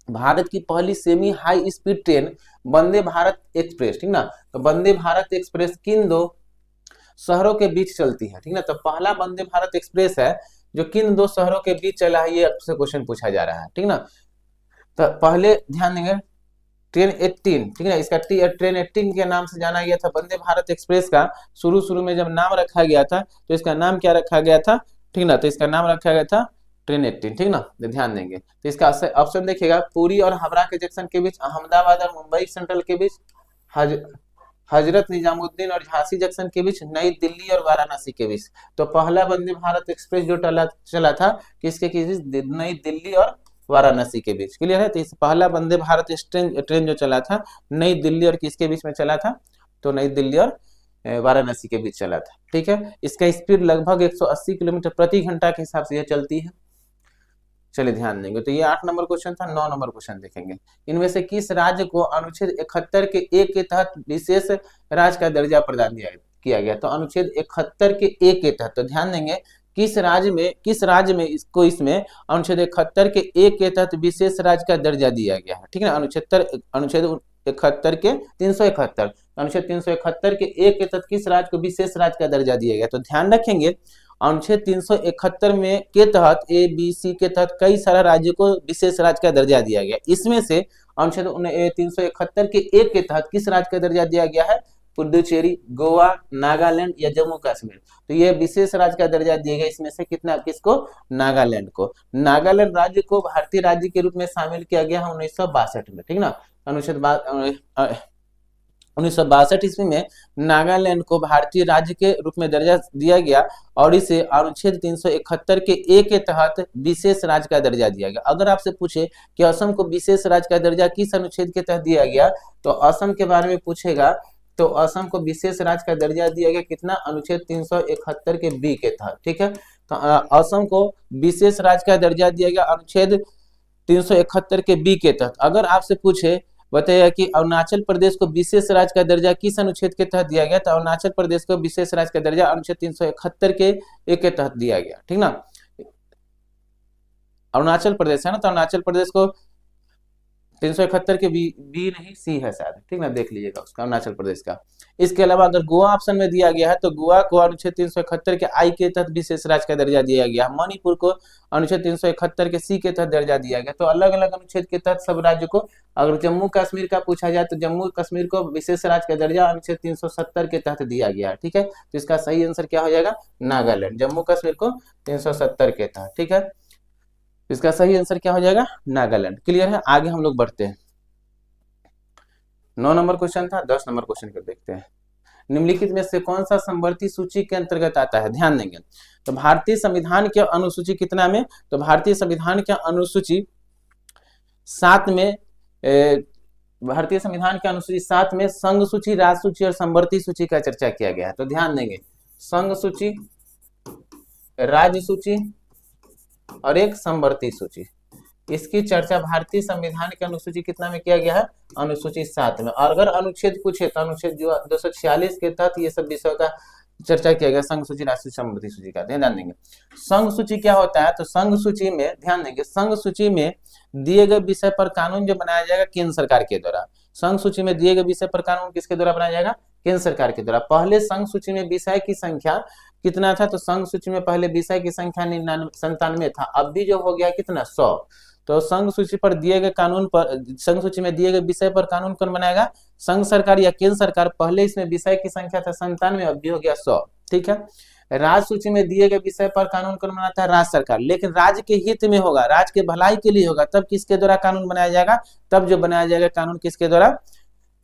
भारत की पहली semi high speed train Vande Bharat express, ठीक ना, तो वंदे भारत एक्सप्रेस किन 2 शहरों के बीच चलती है? ठीक ना, तो पहला वंदे भारत एक्सप्रेस है जो किन 2 शहरों के बीच चला है, ये आपसे क्वेश्चन पूछा जा रहा है। ठीक ना, तो पहले ध्यान देंगे ट्रेन 18, ठीक है, इसका ट्रेन 18 के नाम से जाना गया था। वंदे भारत एक्सप्रेस का शुरू में जब नाम रखा गया था तो इसका नाम क्या रखा गया था? ठीक ना, तो इसका नाम रखा गया था ट्रेन 18, ठीक ना, ध्यान देंगे। तो इसका ऑप्शन देखिएगा, पुरी और हावड़ा के जंक्शन के बीच, अहमदाबाद और मुंबई सेंट्रल के बीच, हजरत निजामुद्दीन और झांसी जंक्शन के बीच, नई दिल्ली और वाराणसी के बीच। तो पहला वंदे भारत एक्सप्रेस जो चला था किसके बीच? नई दिल्ली और वाराणसी के बीच। क्लियर है? तो इस पहला वंदे भारत ट्रेन जो चला था नई दिल्ली और किसके बीच में चला था? तो नई दिल्ली और वाराणसी के बीच चला था। ठीक है, इसका स्पीड लगभग 180 किलोमीटर प्रति घंटा के हिसाब से यह चलती है। चलिए ध्यान देंगे। तो ये 8 नंबर क्वेश्चन था। 9 नंबर क्वेश्चन देखेंगे, इनमें से किस राज्य को अनुच्छेद 71 के 1 के तहत विशेष राज्य का दर्जा प्रदान किया गया? तो अनुच्छेद 71 के 1 के तहत, तो ध्यान देंगे किस राज्य में इसको इसमें अनुच्छेद 71 के 1 के तहत विशेष राज्य का दर्जा दिया गया है। ठीक है ना, अनुच्छेद 71 के 371, अनुच्छेद 371 के 1 के तहत किस राज्य को विशेष राज्य का दर्जा दिया गया? तो ध्यान रखेंगे अनुच्छेद 371 में के तहत ABC के तहत कई सारे राज्यों को विशेष राज्य का दर्जा दिया गया। इसमें से अनुच्छेद 371 के 1 के तहत किस राज्य का दर्जा दिया गया है? पुडुचेरी, गोवा, नागालैंड या जम्मू कश्मीर। तो ये विशेष राज्य का दर्जा दिया गया। इसमें से कितना? किसको? नागालैंड को। नागालैंड राज्य को भारतीय राज्य के रूप में शामिल किया गया है 1962 में। ठीक ना, अनुच्छेद 1962 ईस्वी में नागालैंड को भारतीय राज्य के रूप में दर्जा दिया गया और इसे अनुच्छेद 371 के 1 के तहत विशेष राज्य का दर्जा दिया गया। अगर आपसे पूछे कि असम को विशेष राज्य का दर्जा किस अनुच्छेद के तहत दिया गया, तो असम के बारे में पूछेगा तो असम को विशेष राज्य का दर्जा दिया गया कितना? अनुच्छेद 371 के बी के तहत। ठीक है, तो असम को विशेष राज्य का दर्जा दिया गया अनुच्छेद 371 के बी के तहत। अगर आपसे पूछे बताइए कि अरुणाचल प्रदेश को विशेष राज्य का दर्जा किस अनुच्छेद के तहत दिया गया, तो अरुणाचल प्रदेश को विशेष राज्य का दर्जा अनुच्छेद 371 के 1 के तहत दिया गया। ठीक ना, अरुणाचल प्रदेश है ना, तो अरुणाचल प्रदेश को 371 के बी नहीं सी है शायद। ठीक ना, देख लीजिएगा उसका अरुणाचल प्रदेश का। इसके अलावा अगर गोवा ऑप्शन में दिया गया है तो गोवा को अनुच्छेद 371 के आई के तहत विशेष राज्य का दर्जा दिया गया। मणिपुर को अनुच्छेद 371 के सी के तहत दर्जा दिया गया। तो अलग अलग अनुच्छेद के तहत सब राज्य को, अगर जम्मू कश्मीर का पूछा जाए तो जम्मू कश्मीर को विशेष राज्य का दर्जा अनुच्छेद 370 के तहत दिया गया। ठीक है, तो इसका सही आंसर क्या हो जाएगा? नागालैंड। जम्मू कश्मीर को 370 के तहत। ठीक है, इसका सही आंसर क्या हो जाएगा? नागालैंड। क्लियर है? आगे हम लोग बढ़ते हैं। 9 नंबर क्वेश्चन था। 10 नंबर क्वेश्चन को देखते हैं। निम्नलिखित में से कौन सा समवर्ती सूची के अंतर्गत आता है? ध्यान देंगे। तो भारतीय संविधान के अनुसूची कितना में? तो भारतीय संविधान के अनुसूची 7 में भारतीय संविधान के अनुसूची 7 में संघ सूची, राज्य सूची और समवर्ती सूची का चर्चा किया गया है। तो ध्यान देंगे, संघ सूची, राज्य सूची और एक समवर्ती सूची, इसकी चर्चा भारतीय संविधान के अनुसूची कितना में किया गया है? अनुसूची 7 में। और अगर अनुच्छेद पूछे तो अनुच्छेद 246 के तहत ये सब विषयों का चर्चा किया गया, संघ सूची, राष्ट्रीय समवर्ती सूची का। ध्यान देंगे संघ सूची क्या होता है? तो संघ सूची में ध्यान देंगे, संघ सूची में दिए गए विषय पर कानून जो बनाया जाएगा केंद्र सरकार के द्वारा। संघ सूची में दिए गए विषय पर कानून किसके द्वारा बनाया जाएगा? केंद्र सरकार के द्वारा। पहले संघ सूची में विषय की संख्या कितना था? तो संघ सूची में पहले विषय की संख्या 97 था, अब भी जो हो गया कितना? 100। तो संघ सूची पर दिए गए कानून पर, संघ सूची में दिए गए विषय पर कानून कौन बनाएगा? संघ सरकार या केंद्र सरकार। पहले इसमें विषय की संख्या था 97, अब भी हो गया 100। ठीक है, राज्य सूची में दिए गए विषय पर कानून कौन बनाता है? राज्य सरकार। लेकिन राज्य के हित में होगा, राज्य के भलाई के लिए होगा, तब किसके द्वारा कानून बनाया जाएगा? तब जो बनाया जाएगा कानून किसके द्वारा?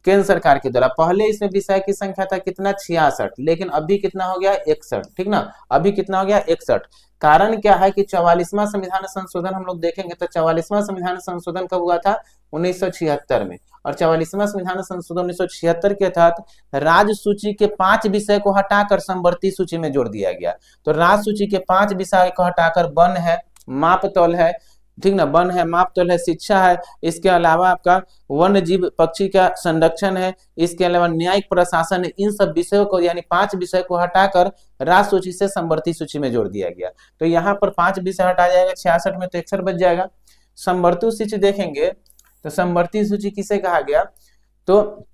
केंद्र सरकार के द्वारा। पहले इसमें विषय की संख्या था कितना 66, लेकिन अभी कितना हो गया 61, ठीक ना, अभी कितना हो गया 61। कारण क्या है कि 44वां संविधान संशोधन हम लोग देखेंगे तो 44वां संविधान संशोधन कब हुआ था 1976 में, और 44वां संविधान संशोधन 1976 के तहत राज्य सूची के 5 विषय को हटाकर समवर्ती सूची में जोड़ दिया गया। तो राज्य सूची के 5 विषय को हटाकर वन है, मापतौल है, ठीक ना, वन है, मापतौल है, शिक्षा है, इसके अलावा आपका वन्य जीव पक्षी का संरक्षण है, इसके अलावा न्यायिक प्रशासन है। इन सब विषयों को यानी 5 विषय को हटाकर राज्य सूची से समवर्ती सूची में जोड़ दिया गया। तो यहाँ पर 5 विषय हटा जाएगा, 66 में तो 61 बच जाएगा। समवर्ती सूची देखेंगे तो समवर्ती सूची किसे कहा गया, तो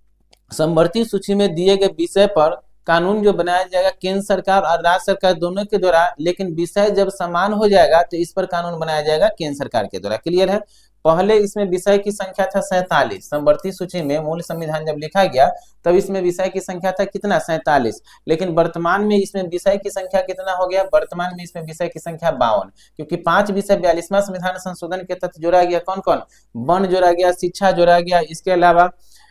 समवर्ती सूची में दिए गए विषय पर कानून जो बनाया जाएगा केंद्र सरकार और राज्य सरकार दोनों के द्वारा, लेकिन विषय जब समान हो जाएगा तो इस पर कानून बनाया जाएगा केंद्र सरकार के द्वारा। क्लियर है। पहले इसमें विषय की संख्या था 47, समवर्ती सूची में मूल संविधान जब लिखा गया तब इसमें विषय की संख्या था कितना 47, लेकिन वर्तमान में इसमें विषय की संख्या कितना हो गया, वर्तमान में इसमें विषय की संख्या 52, क्योंकि 5 विषय 42वां संविधान संशोधन के तहत जोड़ा गया। कौन कौन, वन जोड़ा गया, शिक्षा जोड़ा गया, इसके अलावा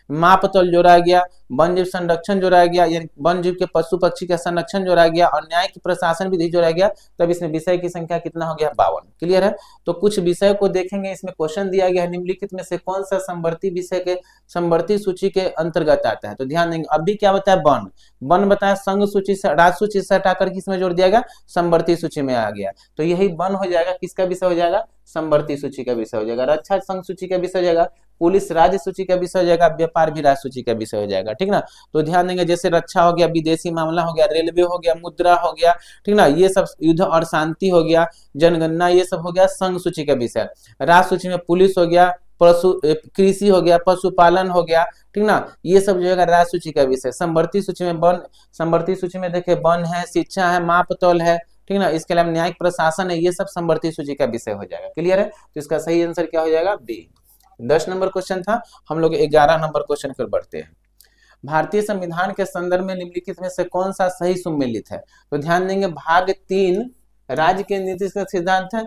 मापतौल जोड़ा गया, वन जीव संरक्षण जोड़ा गया, यानी वन जीव के पशु पक्षी का संरक्षण जोड़ा गया, और न्याय की प्रशासन विधि जोड़ा गया। तब इसमें विषय की संख्या कितना हो गया 52। क्लियर है। तो कुछ विषय को देखेंगे, इसमें क्वेश्चन दिया गया है निम्नलिखित में से कौन सा समवर्ती विषय के समवर्ती सूची के अंतर्गत आता है। तो ध्यान देंगे, अभी क्या बताया वन, वन बताया संघ सूची से, राज्य सूची से हटाकर किसमें जोड़ दिया गया, समवर्ती सूची में आ गया। तो यही वन हो जाएगा, किसका विषय हो जाएगा, समवर्ती सूची का विषय हो जाएगा। रक्षा संघ सूची का विषय हो जाएगा, पुलिस राज्य सूची का विषय हो जाएगा, व्यापार भी राज्य सूची का विषय हो जाएगा। ठीक ना। तो ध्यान देंगे, जैसे रक्षा हो गया, विदेशी मामला हो गया, रेलवे हो गया, मुद्रा हो गया, ठीक ना, ये सब युद्ध और शांति हो गया, जनगणना, ये सब हो गया संघ सूची का विषय। राज्य सूची में पुलिस हो गया, पशु कृषि हो गया, पशुपालन हो गया, ठीक ना, ये सब जो है राज्य सूची का विषय। समवर्ती सूची में वन, समवर्ती सूची में देखिए वन है, शिक्षा है, मापतौल है, ठीक ना, इसके अलावा न्यायिक प्रशासन है, ये सब समवर्ती सूची का विषय हो जाएगा। क्लियर है। तो इसका सही आंसर क्या हो जाएगा, बी। 10 नंबर क्वेश्चन था, हम लोग 11 नंबर क्वेश्चन पर बढ़ते हैं। भारतीय संविधान के संदर्भ में निम्नलिखित में से कौन सा सही सुमेलित है। तो ध्यान देंगे, भाग 3 राज्य के नीति का सिद्धांत है,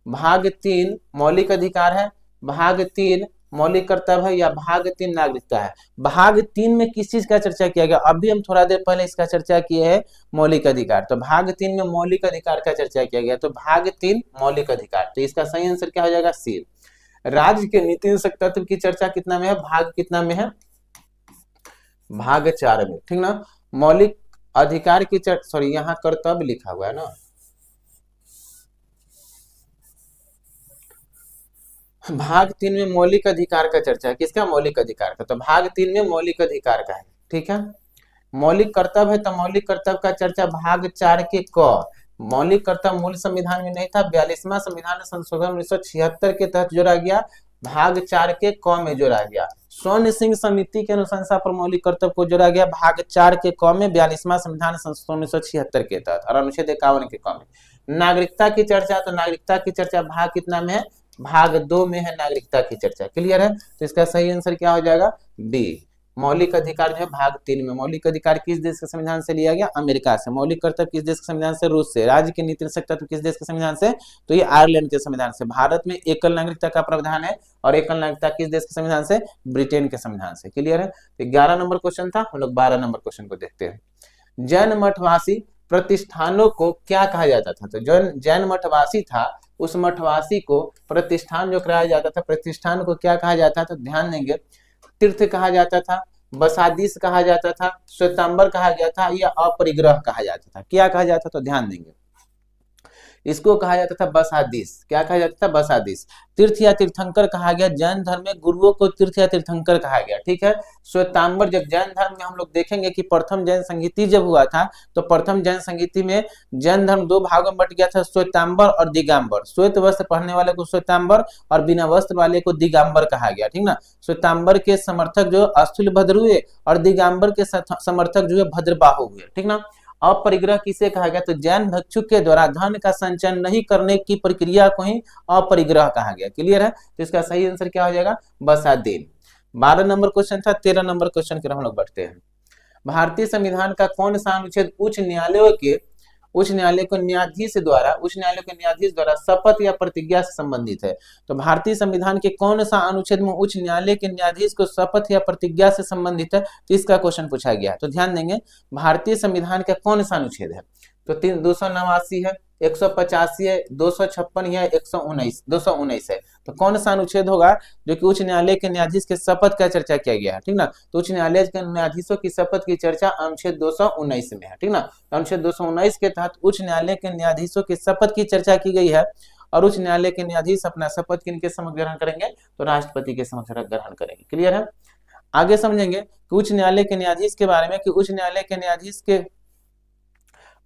भाग 3 मौलिक अधिकार है, भाग 3 मौलिक कर्तव्य है, या भाग 3 नागरिकता है। भाग 3 में किस चीज का चर्चा किया गया, अभी हम थोड़ा देर पहले इसका चर्चा किए हैं, मौलिक अधिकार। तो भाग 3 में मौलिक अधिकार का चर्चा किया गया, तो भाग 3 मौलिक अधिकार। तो इसका सही आंसर क्या हो जाएगा, सी। राज्य के नीति तत्व की चर्चा कितना में है, भाग कितना में है, भाग 4 में, ठीक ना। मौलिक अधिकार की चर्चा, सॉरी यहाँ कर्तव्य लिखा हुआ है ना, भाग 3 में मौलिक अधिकार का चर्चा है, किसका, मौलिक अधिकार का। तो भाग 3 में मौलिक अधिकार का है, ठीक है। मौलिक कर्तव्य है, तो मौलिक कर्तव्य का चर्चा भाग 4 के क। मौलिक कर्तव्य मूल संविधान में नहीं था, 42वां संविधान संशोधन 1976 के तहत जोड़ा गया, भाग 4 के क में जोड़ा गया। स्वर्ण सिंह समिति के अनुशंसा पर मौलिक कर्तव्य को जोड़ा गया भाग 4 के क में 42वां संविधान संशोधन 1976 के तहत, और अनुच्छेद 51 के क में। नागरिकता की चर्चा, तो नागरिकता की चर्चा भाग कितना में है, भाग 2 में है नागरिकता की चर्चा। क्लियर है। तो इसका सही आंसर क्या हो जाएगा, बी। मौलिक अधिकार जो है भाग 3 में। मौलिक अधिकार किस देश के संविधान से लिया गया, अमेरिका से। मौलिक कर्तव्य किस देश के संविधान से, रूस से। राज्य के नीति तत्व किस देश के संविधान से, तो ये आयरलैंड के संविधान से। भारत में एकल नागरिकता का प्रावधान है, और एकल नागरिकता किस देश के संविधान से, ब्रिटेन के संविधान से। क्लियर है। तो 11 नंबर क्वेश्चन था, हम लोग 12 नंबर क्वेश्चन को देखते हैं। जैन मठवासी प्रतिष्ठानों को क्या कहा जाता था। तो जो जैन मठवासी था, उस मठवासी को प्रतिष्ठान जो कराया जाता था, प्रतिष्ठान को क्या कहा जाता था। ध्यान देंगे, तीर्थ कहा जाता था, बसादीस कहा जाता था, श्वेतांबर कहा गया था, या अपरिग्रह कहा जाता था। क्या कहा जाता था, तो ध्यान देंगे, इसको कहा जाता था बसादीस। क्या कहा जाता था, बसादीस। तीर्थ या तीर्थंकर कहा गया, जैन धर्म में गुरुओं को तीर्थ या तीर्थंकर कहा गया, ठीक है। श्वेतांबर, जब जैन धर्म में हम लोग देखेंगे कि प्रथम जैन संगीति जब हुआ था, तो प्रथम जैन संगीति में जैन धर्म 2 भागों में बट गया था, श्वेतांबर और दिगंबर। श्वेत वस्त्र पहनने वाले को श्वेतांबर और बिना वस्त्र वाले को दिगंबर कहा गया, ठीक ना। श्वेतांबर के समर्थक जो स्थूलभद्र हुए, और दिगंबर के समर्थक जो है भद्रबाहु हुए, ठीक ना। अपरिग्रह किसे कहा गया, तो जैन भिक्षुक के द्वारा धन का संचयन नहीं करने की प्रक्रिया को ही अपरिग्रह कहा गया। क्लियर है। तो इसका सही आंसर क्या हो जाएगा, बसादीन। 12 नंबर क्वेश्चन था। 13 नंबर क्वेश्चन की हम लोग बढ़ते हैं। भारतीय संविधान का कौन सा अनुच्छेद उच्च न्यायालयों के उच्च न्यायालय के न्यायाधीश द्वारा शपथ या प्रतिज्ञा से संबंधित है। तो भारतीय संविधान के कौन सा अनुच्छेद में उच्च न्यायालय के न्यायाधीश को शपथ या प्रतिज्ञा से संबंधित है, तो इसका क्वेश्चन पूछा गया है। तो ध्यान देंगे भारतीय संविधान का कौन सा अनुच्छेद है, तो 289 है, 185 है, 256 है, 219 है। तो कौन सा अनुच्छेद होगा जो कि उच्च न्यायालय के न्यायाधीश के शपथ का चर्चा किया गया है, ठीक ना। तो उच्च न्यायालय के न्यायाधीशों की शपथ की चर्चा अनुच्छेद 219 में है, ठीक ना। तो अनुच्छेद 219 के तहत उच्च न्यायालय के न्यायाधीशों की शपथ की चर्चा की गई है। और उच्च न्यायालय के न्यायाधीश अपना शपथ किनके समक्ष ग्रहण करेंगे, तो राष्ट्रपति के समक्ष ग्रहण करेंगे। क्लियर है। आगे समझेंगे कि उच्च न्यायालय के न्यायाधीश के बारे में, कि उच्च न्यायालय के न्यायाधीश के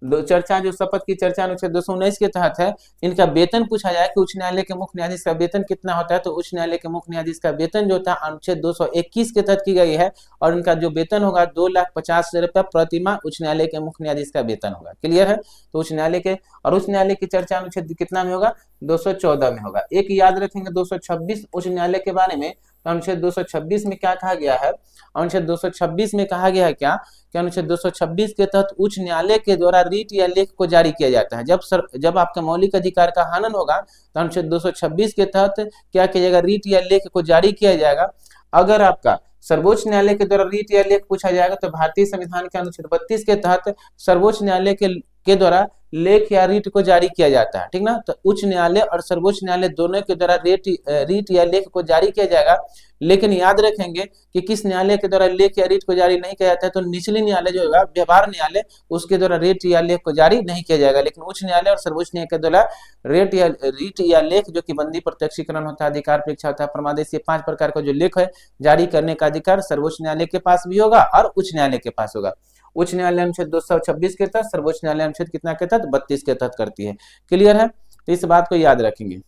चर्चा, जो शपथ की चर्चा अनुच्छेद 219 के तहत है, इनका वेतन पूछा जाए कि उच्च न्यायालय के मुख्य न्यायाधीश का वेतन कितना होता है। तो उच्च न्यायालय के मुख्य न्यायाधीश का वेतन जो था अनुच्छेद 221 के तहत की गई है, और इनका जो वेतन होगा 2,50,000 रुपया प्रतिमाह उच्च न्यायालय के मुख्य न्यायाधीश का वेतन होगा। क्लियर है। तो उच्च न्यायालय के, और उच्च न्यायालय की चर्चा अनुच्छेद कितना में होगा, 214 में होगा। एक याद रखेंगे 226 उच्च न्यायालय के बारे में। तो अनुच्छेद 226 में क्या कहा गया है, अनुच्छेद 226 में कहा गया है क्या, कि अनुच्छेद 226 के तहत उच्च न्यायालय के द्वारा रीट या लेख को जारी किया जाता है। जब आपके मौलिक अधिकार का हनन होगा तो अनुच्छेद 226 के तहत क्या किया जाएगा, रीट या लेख को जारी किया जाएगा। अगर आपका सर्वोच्च न्यायालय के द्वारा रीट या लेख पूछा जाएगा तो भारतीय संविधान के अनुच्छेद 32 के तहत सर्वोच्च न्यायालय के द्वारा लेख या रीट को जारी किया जाता है, ठीक ना। तो उच्च न्यायालय और सर्वोच्च न्यायालय दोनों के द्वारा रीट या लेख को जारी किया जाएगा। लेकिन याद रखेंगे कि किस न्यायालय के द्वारा लेख या रीट को जारी नहीं किया जाता है, तो निचली न्यायालय जो होगा, व्यवहार न्यायालय, उसके द्वारा रीट या लेख को जारी नहीं किया जाएगा। लेकिन उच्च न्यायालय और सर्वोच्च न्यायालय के द्वारा रीट या लेख, जो कि बंदी प्रत्यक्षीकरण होता है, अधिकार परीक्षा होता है, प्रमादेश, ये 5 प्रकार का जो लेख है जारी करने का अधिकार सर्वोच्च न्यायालय के पास भी होगा और उच्च न्यायालय के पास होगा। उच्च न्यायालय अनुच्छेद 226 के तहत, सर्वोच्च न्यायालय अनुच्छेद कितना के तहत, 32 के तहत करती है। क्लियर है। तो इस बात को याद रखेंगे।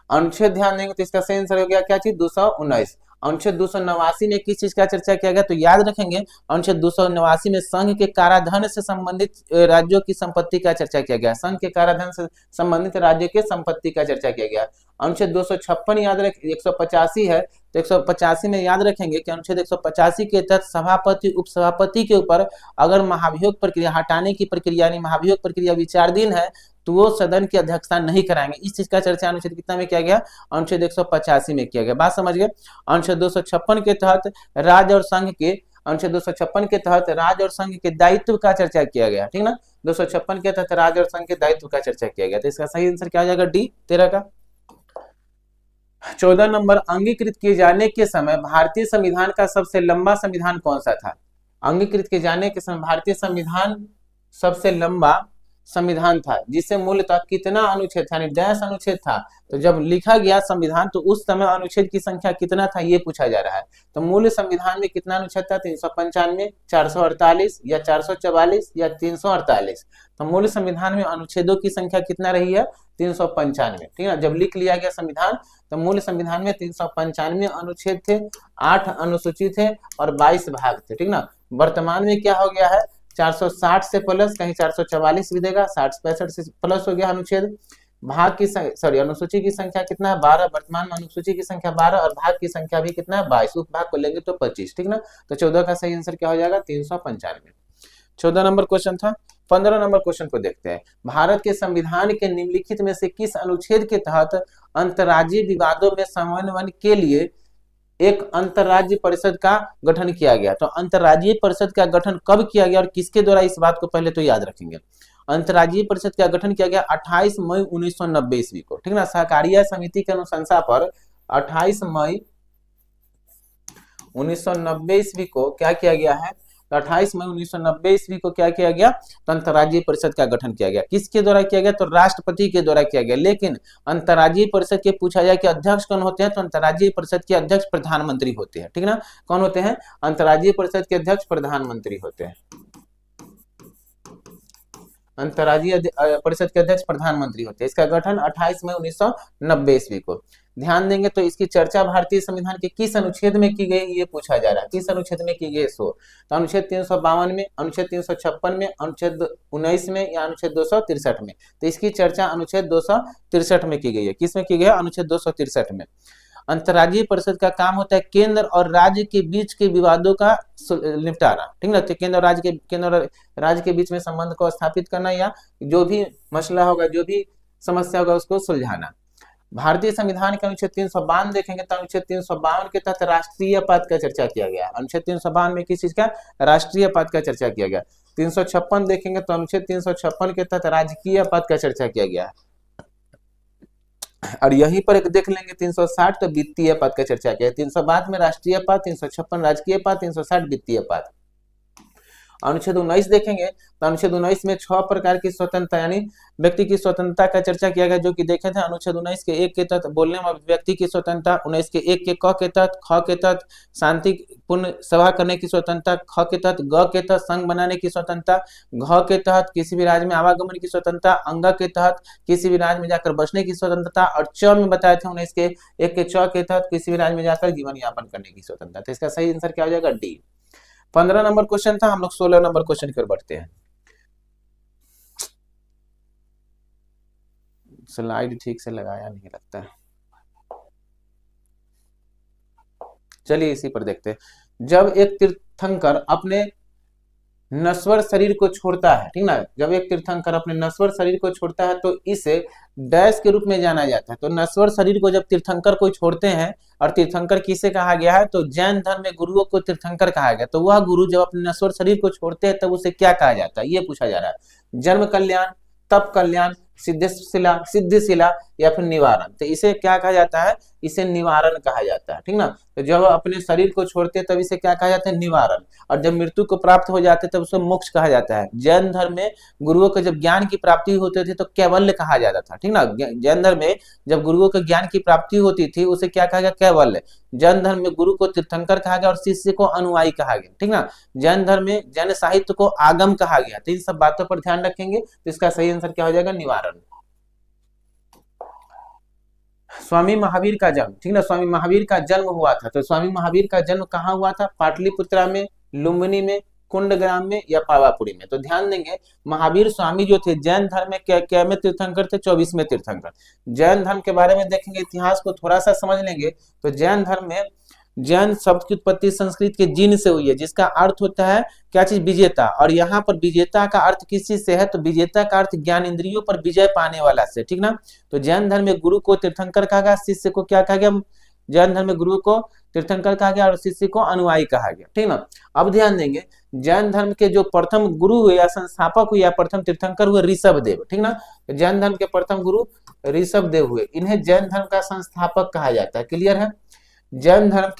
अनुच्छेद ध्यान देंगे तो इसका सही आंसर हो गया क्या चीज, 219। अनुच्छेद 289 में किस चीज का चर्चा किया गया, तो याद रखेंगे अनुच्छेद 289 में संघ के काराधन से संबंधित राज्यों की संपत्ति का चर्चा किया गया। संघ के काराधन से संबंधित राज्यों के संपत्ति का चर्चा किया गया। अनुच्छेद 256 याद रख, 185 है, तो 185 में याद रखेंगे कि अनुच्छेद 185 के तहत सभापति उपसभापति के ऊपर अगर महाभियोग प्रक्रिया, हटाने की प्रक्रिया यानी महाभियोग प्रक्रिया विचाराधीन है, तो वो सदन की अध्यक्षता नहीं कराएंगे। इस चीज का चर्चा अनुच्छेद कितना में किया गया, अनुच्छेद 185 में किया गया। बात समझ गए। अनुच्छेद 256 के तहत राज्य और संघ के, अनुच्छेद 256 के तहत राज्य और संघ के दायित्व का चर्चा किया गया, ठीक ना। 256 के तहत राज्य और संघ के दायित्व का चर्चा किया गया। तो इसका सही आंसर क्या हो जाएगा, डी 13 का। 14 नंबर, अंगीकृत किए जाने के समय भारतीय संविधान का सबसे लंबा संविधान कौन सा था। अंगीकृत किए जाने के समय भारतीय संविधान सबसे लंबा संविधान था, जिससे मूलतः कितना अनुच्छेद था, यानी डैश अनुच्छेद था। तो जब लिखा गया संविधान तो उस समय अनुच्छेद की संख्या कितना था, ये पूछा जा रहा है। तो मूल संविधान में कितना अनुच्छेद था, 395, 448 या 444 या 348। तो मूल संविधान में अनुच्छेदों की संख्या कितना रही है, 395, ठीक है। जब लिख लिया गया संविधान तो मूल संविधान में 395 अनुच्छेद थे, 8 अनुसूची थे और 22 भाग थे, ठीक ना। वर्तमान में क्या हो गया है, 460 से प्लस, कहीं 444 भी देगा, 60-65 से प्लस हो गया अनुच्छेद। भाग की अनुसूची की संख्या कितना है, 12। वर्तमान में अनुसूची की संख्या 12 और भाग की संख्या भी कितना है, 22। उपभाग को लेंगे तो 25, ठीक ना। तो 14 का सही आंसर क्या हो जाएगा, 395। 14 नंबर क्वेश्चन था। 15 नंबर क्वेश्चन को देखते हैं। भारत के संविधान के निम्नलिखित में से किस अनुच्छेद के तहत अंतर्राज्यीय विवादों में समन्वय के लिए एक अंतर्राज्यीय परिषद का गठन किया गया। तो अंतर्राज्यीय परिषद का गठन कब किया गया और किसके द्वारा, इस बात को पहले तो याद रखेंगे। अंतर्राज्यीय परिषद का गठन किया गया 28 मई 1990 ईस्वी को, ठीक ना। सहकारिता समिति के अनुशंसा पर 28 मई 1990 ईस्वी को क्या किया गया है, तो 28 मई 1990 ईस्वी को क्या किया गया, तो अंतर्राज्यीय परिषद का गठन किया गया। किसके द्वारा किया गया, तो राष्ट्रपति के द्वारा किया गया। लेकिन अंतर्राज्यीय परिषद के पूछा जाए कि अध्यक्ष कौन होते हैं, तो अंतर्राज्यीय परिषद के अध्यक्ष प्रधानमंत्री होते हैं, ठीक ना। कौन होते हैं, अंतर्राज्यीय परिषद के अध्यक्ष प्रधानमंत्री होते हैं। अंतर्राज्यीय परिषद के अध्यक्ष प्रधानमंत्री होते हैं। इसका गठन 28 मई 1990 ईस्वी को। ध्यान देंगे तो इसकी चर्चा भारतीय संविधान के किस अनुच्छेद में की गई, ये पूछा जा रहा है। किस अनुच्छेद में की गई, तो अनुच्छेद 352 में, अनुच्छेद 356 में, अनुच्छेद 19 में या अनुच्छेद 263 में। तो इसकी चर्चा अनुच्छेद 263 में की गई है। किस में की गई है, अनुच्छेद 263 में। अंतर्राज्यीय परिषद का काम होता है केंद्र और राज्य के बीच के विवादों का निपटारा, ठीक ना। तो केंद्र और राज्य के बीच में संबंध को स्थापित करना या जो भी मसला होगा, जो भी समस्या होगा उसको सुलझाना। भारतीय संविधान के अनुच्छेद 352 देखेंगे तो अनुच्छेद 352 के तहत राष्ट्रीय पद का चर्चा किया गया। अनुच्छेद 352 में किस चीज का? राष्ट्रीय पद का चर्चा किया गया। 356 देखेंगे तो अनुच्छेद 356 के तहत राजकीय पद का चर्चा किया गया। और यहीं पर एक देख लेंगे 360 तो वित्तीय पद का चर्चा किया। 352 में राष्ट्रीय पद, 356 राजकीय पद, 360 वित्तीय पद। अनुच्छेद 19 देखेंगे तो अनुच्छेद 19 में 6 प्रकार की स्वतंत्रता यानी व्यक्ति की स्वतंत्रता का चर्चा किया गया, जो कि देखे थे अनुच्छेद 19 के 1 के तहत बोलने में व्यक्ति की स्वतंत्रता, 19 के 1 के क के तहत, ख के तहत शांतिपूर्ण सभा करने की स्वतंत्रता, ख के तहत ग के तहत संघ बनाने की स्वतंत्रता, घ के तहत किसी भी राज्य में आवागमन की स्वतंत्रता, अंग के तहत किसी भी राज्य में जाकर बसने की स्वतंत्रता, और च में बताए थे 19 के 1 के च के तहत किसी भी राज्य में जाकर जीवन यापन करने की स्वतंत्रता। तो इसका सही आंसर क्या हो जाएगा? डी। 15 नंबर क्वेश्चन था, हम लोग 16 नंबर क्वेश्चन की ओर बढ़ते हैं। स्लाइड ठीक से लगाया नहीं लगता है, चलिए इसी पर देखते हैं। जब एक तीर्थंकर अपने नश्वर शरीर को छोड़ता है, ठीक ना, जब एक तीर्थंकर अपने नश्वर शरीर को छोड़ता है तो इसे डैश के रूप में जाना जाता है। तो नश्वर शरीर को जब तीर्थंकर को छोड़ते हैं, और तीर्थंकर किसे कहा गया है? तो जैन धर्म में गुरुओं को तीर्थंकर कहा गया। तो वह गुरु जब अपने नश्वर शरीर को छोड़ते हैं तब उसे क्या कहा जाता है, ये पूछा जा रहा है। जन्म कल्याण, तप कल्याण, सिद्धिशिला या फिर निवारण। तो इसे क्या कहा जाता है? इसे निवारण कहा जाता है, ठीक ना। तो जब अपने शरीर को छोड़ते तब इसे क्या कहा जाता है? निवारण। और जब मृत्यु को प्राप्त हो जाते तब उसे मोक्ष कहा जाता है। जैन धर्म में गुरुओं को जब ज्ञान की प्राप्ति होती थी तो कैवल्य कहा जाता था, ठीक ना। जैन धर्म में जब गुरुओं को ज्ञान की प्राप्ति होती थी उसे क्या कहा गया? कैवल्य। जैन धर्म में गुरु को तीर्थंकर कहा गया और शिष्य को अनुयायी कहा गया, ठीक ना। जैन धर्म में जैन साहित्य को आगम कहा गया। तो इन सब बातों पर ध्यान रखेंगे तो इसका सही आंसर क्या हो जाएगा? निवारण। स्वामी महावीर का जन्म, ठीक ना, स्वामी महावीर का जन्म हुआ था। तो स्वामी महावीर का जन्म कहाँ हुआ था? पाटलिपुत्रा में, लुम्बिनी में, कुंडग्राम में या पावापुरी में। तो ध्यान देंगे महावीर स्वामी जो थे जैन धर्म में क्या में तीर्थंकर थे? 24वें तीर्थंकर। जैन धर्म के बारे में देखेंगे, इतिहास को थोड़ा सा समझ लेंगे तो जैन धर्म में जैन शब्द की उत्पत्ति संस्कृत के जिन से हुई है, जिसका अर्थ होता है क्या चीज? विजेता। और यहाँ पर विजेता का अर्थ किस चीज से है? तो विजेता का अर्थ ज्ञान इंद्रियों पर विजय पाने वाला से, ठीक ना। तो जैन धर्म में गुरु को तीर्थंकर कहा गया, शिष्य को क्या कहा गया? जैन धर्म में गुरु को तीर्थंकर कहा गया और शिष्य को अनुयायी कहा गया, ठीक ना। अब ध्यान देंगे जैन धर्म के जो प्रथम गुरु हुए या संस्थापक हुए या प्रथम तीर्थंकर हुए ऋषभ देव, ठीक ना। जैन धर्म के प्रथम गुरु ऋषभ देव हुए, इन्हें जैन धर्म का संस्थापक कहा जाता है। क्लियर है? जैन धर्म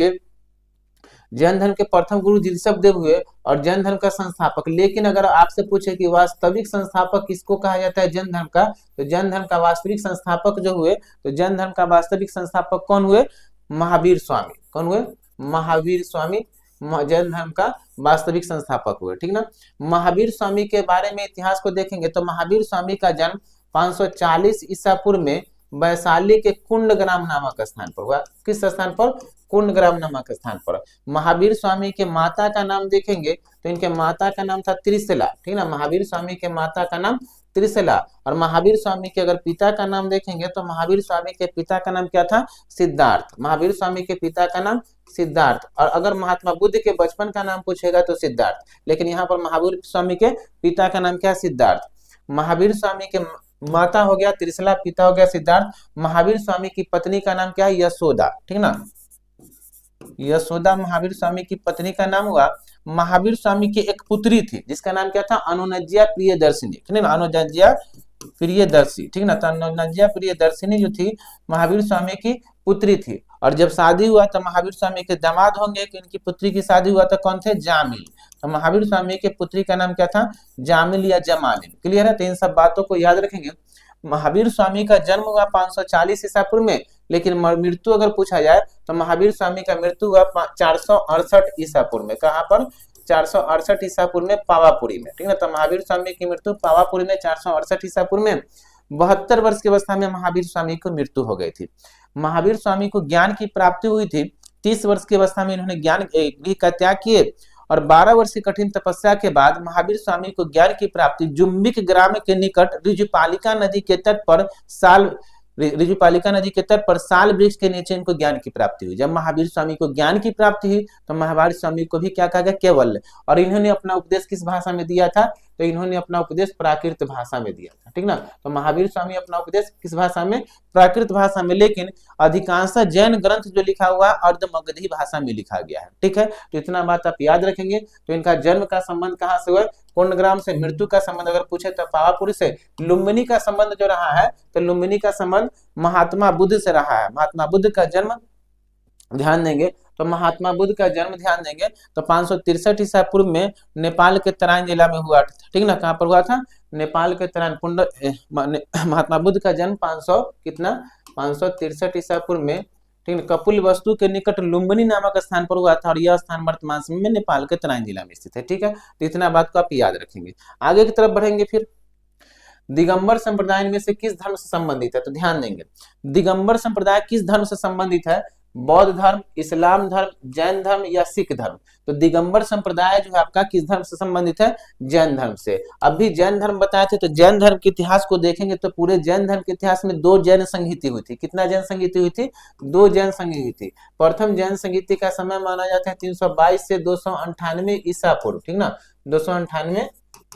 के प्रथम गुरु ऋषभ देव हुए और जैन धर्म का संस्थापक। लेकिन अगर आपसे पूछे कि वास्तविक संस्थापक किसको कहा जाता है जैन धर्म का, तो जैन धर्म का वास्तविक संस्थापक जो हुए, तो जैन धर्म का वास्तविक संस्थापक कौन हुए? महावीर स्वामी। कौन हुए? महावीर स्वामी जैन धर्म का वास्तविक संस्थापक हुए, ठीक ना। महावीर स्वामी के बारे में इतिहास को देखेंगे तो महावीर स्वामी का जन्म 540 ईसा पूर्व में वैशाली के कुंडग्राम नामक स्थान पर हुआ। किस स्थान पर? कुंडग्राम नामक स्थान पर। महावीर स्वामी के माता का नाम देखेंगे तो इनके माता का नाम था त्रिशला, ठीक ना। महावीर स्वामी के माता का नाम त्रिशला। और महावीर स्वामी के अगर पिता का नाम देखेंगे तो महावीर स्वामी के पिता का नाम क्या था? सिद्धार्थ। महावीर स्वामी के पिता का नाम सिद्धार्थ। और अगर महात्मा बुद्ध के बचपन का नाम पूछेगा तो सिद्धार्थ, लेकिन यहाँ पर महावीर स्वामी के पिता का नाम क्या? सिद्धार्थ। महावीर स्वामी के माता हो गया त्रिशला, पिता हो गया सिद्धार्थ। महावीर स्वामी की पत्नी का नाम क्या है? यशोदा, ठीक ना। यशोदा महावीर स्वामी की पत्नी का नाम हुआ। महावीर स्वामी की एक पुत्री थी जिसका नाम क्या था? अनुनज्या प्रियदर्शिनी, ठीक ना। अनुनज्या प्रियदर्शी, ठीक ना। तो अनुनज्या प्रियदर्शिनी जो थी महावीर स्वामी की पुत्री थी। और जब शादी हुआ तो महावीर स्वामी के दामाद होंगे कि इनकी पुत्री की शादी हुआ तो कौन थे? जामिल। तो महावीर स्वामी के पुत्री का नाम क्या था? जामिल या जमालिन। क्लियर है? तो इन सब बातों को याद रखेंगे। महावीर स्वामी का जन्म हुआ 540 ईसा पूर्व में, लेकिन मृत्यु अगर पूछा जाए तो महावीर स्वामी का मृत्यु हुआ 468 ईसा पूर्व में। कहाँ पर? 468 ईसा पूर्व में पावापुरी में, ठीक है। तो महावीर स्वामी की मृत्यु पावापुरी में 468 ईसा पूर्व में। 72 वर्ष की अवस्था में महावीर स्वामी को मृत्यु हो गई थी। महावीर स्वामी को ज्ञान की प्राप्ति हुई थी। 30 वर्ष की अवस्था में इन्होंने ज्ञान गृह का त्याग किए और 12 वर्ष की कठिन तपस्या के बाद महावीर स्वामी को ज्ञान की प्राप्ति जुम्बिक ग्राम के निकट ऋजुपालिका नदी के तट पर साल रिजुपालिका नदी के तट पर साल वृक्ष के नीचे इनको ज्ञान की प्राप्ति हुई। जब महावीर स्वामी को ज्ञान की प्राप्ति हुई तो महावीर स्वामी को भी क्या कहा गया, केवल्य। और इन्होंने अपना उपदेश किस भाषा में दिया था, तो इन्होंने अपना उपदेश प्राकृत भाषा में दिया था, ठीक ना। तो महावीर स्वामी अपना उपदेश किस भाषा में, प्राकृत भाषा में, लेकिन अधिकांश जैन ग्रंथ जो लिखा हुआ है अर्ध मगधी भाषा में लिखा गया है, ठीक है। तो इतना बात आप याद रखेंगे। तो इनका जन्म का संबंध कहाँ से हुआ, कोंडग्राम से। मृत्यु का संबंध अगर पूछे तो पावापुरी से। लुम्बिनी का संबंध जो रहा है, तो लुम्बिनी का संबंध महात्मा बुद्ध से रहा है। महात्मा बुद्ध का जन्म ध्यान देंगे तो महात्मा बुद्ध का जन्म ध्यान देंगे तो 563 ईसा पूर्व में नेपाल के तराइन जिला में हुआ था, ठीक ना। कहाँ पर हुआ था, नेपाल के तराइन। महात्मा बुद्ध का जन्म 563 ईसा पूर्व में, ठीक है, कपिल वस्तु के निकट लुम्बिनी नामक स्थान पर हुआ था और यह स्थान वर्तमान समय में नेपाल के तराइन जिला में स्थित है, ठीक है। तो इतना बात को आप याद रखेंगे। आगे की तरफ बढ़ेंगे। फिर दिगंबर संप्रदाय में से किस धर्म से संबंधित है, तो ध्यान देंगे दिगंबर संप्रदाय किस धर्म से संबंधित है, बौद्ध धर्म, इस्लाम धर्म, जैन धर्म या सिख धर्म। तो दिगंबर संप्रदाय जो है आपका किस धर्म से संबंधित है, जैन धर्म से। अभी जैन धर्म बताए थे, तो जैन धर्म के इतिहास को देखेंगे तो पूरे जैन धर्म के इतिहास में 2 जैन संहिता हुई थी। कितना जैन संहिता हुई थी, 2 जैन संहिता हुई थी। प्रथम जैन संहिता का समय माना जाता है 322 से 298 ईसा पूर्व, ठीक ना, 298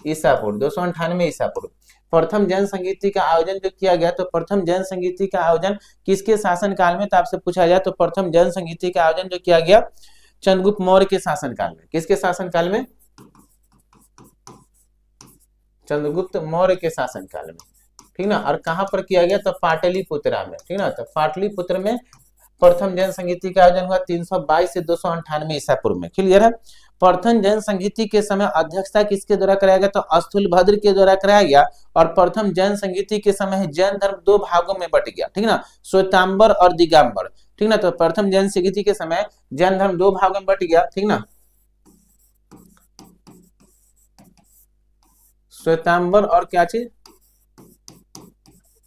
ईसा पूर्व, 298 ईसा पूर्व प्रथम जैन संगीति का आयोजन जो किया गया। तो प्रथम जैन संगीति का आयोजन किसके शासन काल में, तो आपसे पूछा जाए तो प्रथम जैन संगीति का आयोजन जो किया गया चंद्रगुप्त मौर्य के शासन काल में। किसके शासन काल में, चंद्रगुप्त मौर्य के शासन काल में, ठीक ना। और कहां पर किया गया, तो पाटलिपुत्रा में, ठीक ना। तो पाटलिपुत्र में प्रथम जैन संगीति का आयोजन हुआ 322 से 298 ईसा पूर्व में, क्लियर है। प्रथम जैन संगीति के समय अध्यक्षता किसके द्वारा कराया गया, तो स्थूलभद्र के द्वारा कराया गया। और प्रथम जैन संगीति के समय जैन धर्म 2 भागों में बट गया, ठीक ना, श्वेतांबर और दिगंबर, ठीक ना। तो प्रथम जैन संगीति के समय जैन धर्म 2 भागों में बट गया, ठीक ना, श्वेतांबर और क्या चीज,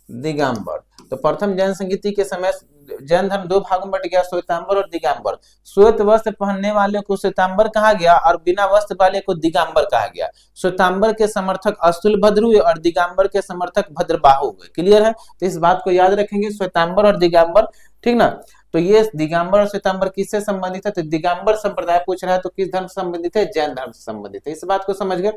दिगंबर। तो प्रथम जैन संगीति के समय जैन धर्म 2 भागों में बट गया, श्वेतांबर और दिगंबर। श्वेत वस्त्र पहनने वाले को श्वेतांबर कहा गया और बिना वस्त्र वाले को दिगंबर कहा गया। श्वेतांबर के समर्थक स्थूलभद्र हुए और दिगंबर के समर्थक भद्रबाहु हुए, क्लियर है। तो इस बात को याद रखेंगे, श्वेतांबर और दिगंबर, ठीक ना। तो ये दिगंबर और श्वेतांबर किससे संबंधित है, तो दिगंबर संप्रदाय पूछ रहा है तो किस धर्म से संबंधित है, जैन धर्म से संबंधित है। इस बात को समझ गए।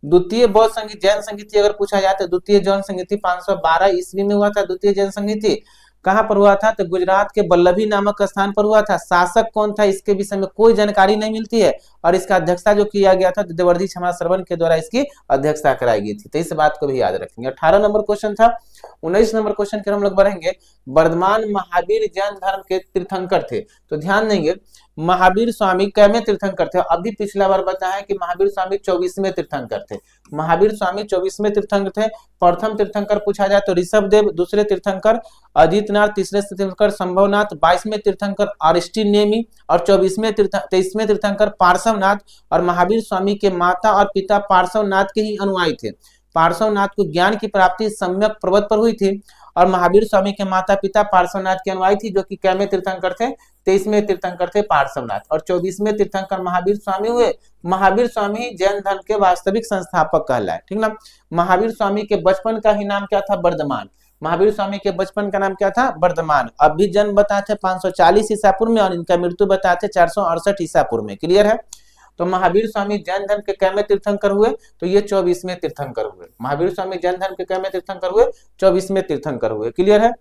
द्वितीय बौद्ध संगीत जैन संगीति अगर पूछा जाए तो द्वितीय जैन संगीति 512 ईस्वी में हुआ था। द्वितीय जैन संगीति कहां पर हुआ था, तो गुजरात के बल्लभी नामक स्थान पर हुआ था। शासक कौन था इसके विषय में कोई जानकारी नहीं मिलती है और इसका अध्यक्षता जो किया गया था तो देवर्षि क्षमा श्रवण के द्वारा इसकी अध्यक्षता कराई गई थी। तो इस बात को भी याद रखेंगे। 18 नंबर क्वेश्चन था। 19 नंबर क्वेश्चन के हम लोग बढ़ेंगे। वर्धमान महावीर जैन धर्म के तीर्थंकर थे। तो ध्यान देंगे महावीर स्वामी कैवें तीर्थंकर थे। अभी पिछला बार बताया कि महावीर स्वामी 24वें तीर्थंकर थे। महावीर स्वामी 24वें तीर्थंकर थे। प्रथम तीर्थंकर पूछा जाए तो ऋषभ देव, दूसरे तीर्थंकर अजितनाथ, तीसरे तीर्थंकर संभवनाथ, 22वें तीर्थंकर अरिष्टिनेमि और 23वें तीर्थंकर पार्श्वनाथ। और महावीर स्वामी के माता और पिता पार्श्वनाथ के ही अनुयायी थे। पार्श्वनाथ को ज्ञान की प्राप्ति सम्यक पर्वत पर हुई थी और महावीर स्वामी के माता पिता पार्श्वनाथ के अनुयायी थी, जो कि कैवें तीर्थंकर थे, 23वें तीर्थंकर थे पार्श्वनाथ। और 24वें तीर्थंकर महावीर स्वामी हुए। महावीर स्वामी जैन धर्म के वास्तविक संस्थापक कहलाए, ठीक ना। महावीर स्वामी के बचपन का ही नाम क्या था, वर्धमान। महावीर स्वामी के बचपन का नाम क्या था, वर्धमान। अभी जन्म बताए थे 540 ईसा पूर्व में और इनका मृत्यु बताए थे 468 ईसा पूर्व में, क्लियर है। तो महावीर स्वामी जैन धर्म के कैवें तीर्थंकर हुए, तो ये 24वें तीर्थंकर हुए। महावीर स्वामी जैन धर्म के कैवें तीर्थंकर हुए, 24वें तीर्थंकर हुए, क्लियर है।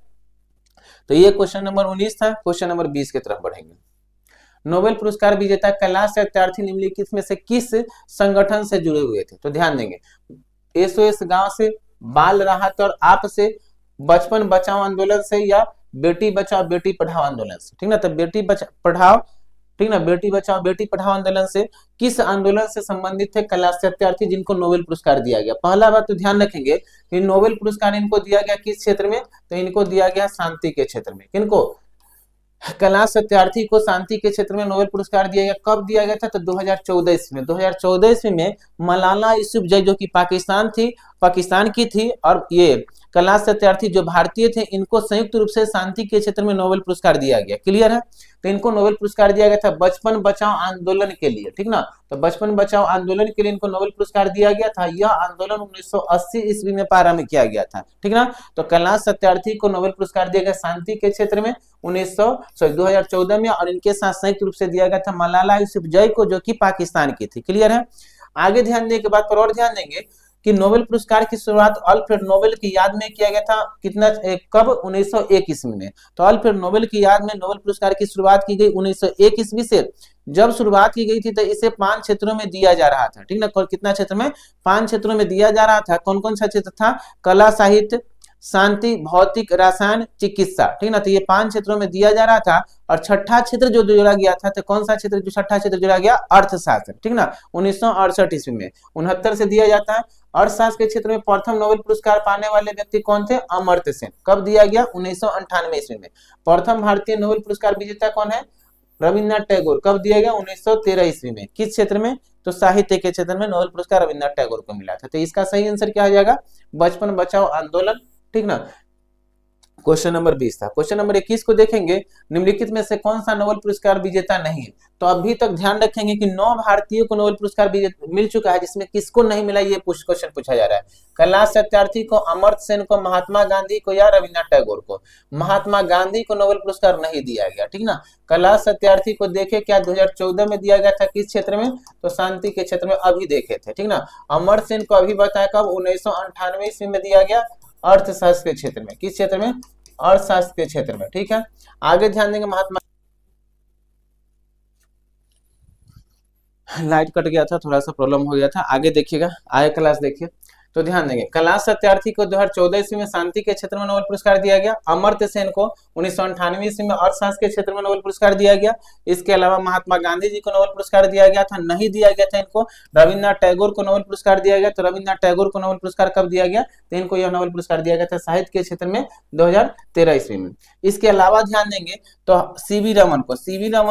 तो ये क्वेश्चन नंबर 19 था। क्वेश्चन नंबर 20 की तरफ बढ़ेंगे। नोबेल पुरस्कार विजेता कैलाश सत्यार्थी निम्नलिखित में से किस संगठन से जुड़े हुए थे, तो ध्यान देंगे SOS गांव से, बाल राहत और आप से, बचपन बचाओ आंदोलन से या बेटी बचाओ बेटी पढ़ाओ आंदोलन से, ठीक ना। तो बेटी पढ़ाओ, ठीक ना, बेटी बचाओ बेटी पढ़ाओ आंदोलन से किस आंदोलन से संबंधित थे कैलाश सत्यार्थी, जिनको नोबेल पुरस्कार दिया गया। पहला बात तो ध्यान रखेंगे कि नोबेल पुरस्कार इनको दिया गया किस क्षेत्र में, तो इनको दिया गया शांति के क्षेत्र में। किनको, कैलाश सत्यार्थी को शांति के क्षेत्र में नोबेल पुरस्कार दिया गया। कब दिया गया था, तो 2014 ईस्वी में। 2014 ईस्वी में मलाला यूसुफजई जो कि पाकिस्तान थी, पाकिस्तान की थी, और ये कैलाश सत्यार्थी जो भारतीय थे, इनको संयुक्त रूप से शांति के क्षेत्र में नोबेल पुरस्कार दिया गया। क्लियर है? तो इनको नोबेल पुरस्कार दिया गया था बचपन बचाओ आंदोलन के लिए, ठीक ना। तो बचपन बचाओ आंदोलन के लिए इनको नोबेल पुरस्कार दिया गया था। यह आंदोलन 1980 ईस्वी में प्रारंभ किया गया था, ठीक ना। तो कैलाश सत्यार्थी को नोबेल पुरस्कार दिया गया शांति के क्षेत्र में 2014 में, और इनके साथ संयुक्त रूप से दिया गया था मलाला यूसुफजई को, जो कि पाकिस्तान की थी। क्लियर है? आगे ध्यान देने के बाद पर और ध्यान देंगे कि नोबेल पुरस्कार की शुरुआत अल्फ्रेड नोबेल की याद में किया गया था। कितना कब? 1901 ईस्वी में। तो अल्फ्रेड नोबेल की याद में नोबेल पुरस्कार की शुरुआत की गई 1901 ईस्वी से। जब शुरुआत की गई थी तो इसे 5 क्षेत्रों में दिया जा रहा था, ठीक ना। कितना क्षेत्र में? 5 क्षेत्रों में दिया जा रहा था। कौन कौन सा क्षेत्र था? कला, साहित्य, शांति, भौतिक, रसायन, चिकित्सा, ठीक ना। तो ये 5 क्षेत्रों में दिया जा रहा था। और छठा क्षेत्र जो जोड़ा गया था, तो कौन सा क्षेत्र जो छठा क्षेत्र जोड़ा गया? अर्थशास्त्र, ठीक ना। 1968 ईस्वी में 69 से दिया जाता है। अर्थशास्त्र के क्षेत्र में प्रथम नोबेल पुरस्कार पाने वाले व्यक्ति कौन थे? अमर्त्य सेन। कब दिया गया? 1998 ईस्वी में। प्रथम भारतीय नोबेल पुरस्कार विजेता कौन है? रविन्द्रनाथ टैगोर। कब दिया गया? 1913 ईस्वी में। किस क्षेत्र में? तो साहित्य के क्षेत्र में नोबेल पुरस्कार रविन्द्रनाथ टैगोर को मिला था। तो इसका सही आंसर क्या हो जाएगा? बचपन बचाओ आंदोलन, ठीक ना। क्वेश्चन नंबर 20 था। क्वेश्चन नंबर 21 को देखेंगे, निम्नलिखित में से कौन सा नोबेल पुरस्कार विजेता नहीं है? तो अभी तक ध्यान रखेंगे कि 9 भारतीयों को नोबेल पुरस्कार मिल चुका है, जिसमें किसको नहीं मिला ये क्वेश्चन पूछा जा रहा है। कैलाश सत्यार्थी को, अमर्त्य सेन को, महात्मा गांधी को या रविन्द्रनाथ टैगोर को? महात्मा गांधी को नोबेल पुरस्कार नहीं दिया गया, ठीक ना। कैलाश सत्यार्थी को देखे क्या 2014 में दिया गया था, किस क्षेत्र में? तो शांति के क्षेत्र में, अभी देखे थे, ठीक ना। अमर्त्य सेन को अभी बताया कब? 1998 ईस्वी में दिया गया, अर्थशास्त्र के क्षेत्र में। किस क्षेत्र में? अर्थशास्त्र के क्षेत्र में, ठीक है। आगे ध्यान देंगे महात्मा, लाइट कट गया था, थोड़ा सा प्रॉब्लम हो गया था। आगे देखिएगा, आगे क्लास देखिए तो ध्यान देंगे। कैलाश सत्यार्थी को 2014 ईस्वी में शांति के क्षेत्र में नोबेल पुरस्कार दिया गया। अमर्त्य सेन को 1998 ईस्वी में अर्थशास्त्र के क्षेत्र में नोबेल पुरस्कार दिया गया। इसके अलावा महात्मा गांधी जी को नोबेल पुरस्कार दिया गया था, नहीं दिया गया था इनको। रविन्द्रनाथ टैगोर को नोबेल पुरस्कार दिया गया। तो रविन्द्रनाथ टैगोर को नोबेल पुरस्कार कब दिया गया? तो इनको यह नोबेल पुरस्कार दिया गया था साहित्य के क्षेत्र में 2013 ईस्वी में। इसके अलावा ध्यान देंगे तो सीवी रमन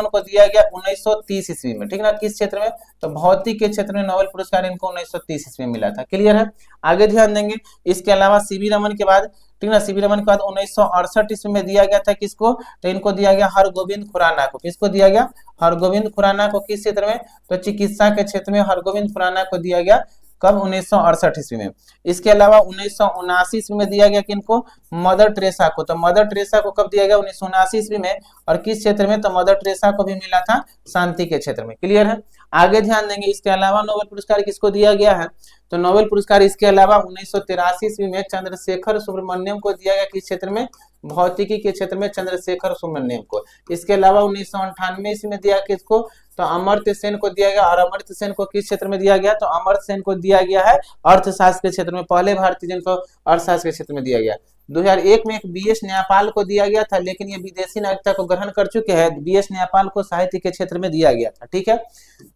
को दिया गया 1930 ईस्वी में, ठीक ना। किस क्षेत्र में? तो भौतिक के क्षेत्र में नोबेल पुरस्कार इनको 1930 ईस्वी में मिला था। क्लियर है? आगे ध्यान देंगे। इसके अलावा सीवी रमन के बाद, ठीक ना, सीवी रमन के बाद 1968 ईस्वी में दिया गया था किसको? तो इनको दिया गया हरगोविंद खुराना को। किसको दिया गया? हरगोविंद खुराना को। किस क्षेत्र में? तो चिकित्सा के क्षेत्र में हरगोविंद खुराना को दिया गया। कब? 1968 ईस्वी में। इसके अलावा 1979 ईस्वी में दिया गया किनको? मदर टेरेसा को। तो मदर टेरेसा को कब दिया गया? 1979 ईस्वी में। और किस क्षेत्र में? तो मदर टेरेसा को भी मिला था शांति के क्षेत्र में। क्लियर है? आगे ध्यान देंगे। इसके अलावा नोबेल पुरस्कार किसको दिया गया है? तो नोबेल पुरस्कार इसके अलावा 1983 ईस्वी में चंद्रशेखर सुब्रमण्यम को दिया गया। किस क्षेत्र में? भौतिकी के क्षेत्र में चंद्रशेखर सुब्रमण्यम को। इसके अलावा 1998 ईस्वी में दिया किसको? तो अमर्त्य सेन को दिया गया। और अमर्त्य सेन को किस क्षेत्र में दिया गया? तो अमर्त्य सेन को दिया गया है अर्थशास्त्र के क्षेत्र में। पहले भारतीय जिनको अर्थशास्त्र के क्षेत्र में दिया गया। 2001 में एक बीएस न्यायपाल को दिया गया था, लेकिन ये विदेशी नागरिकता को ग्रहण कर चुके हैं। बीएस न्यायपाल को साहित्य के क्षेत्र में दिया गया था, ठीक है।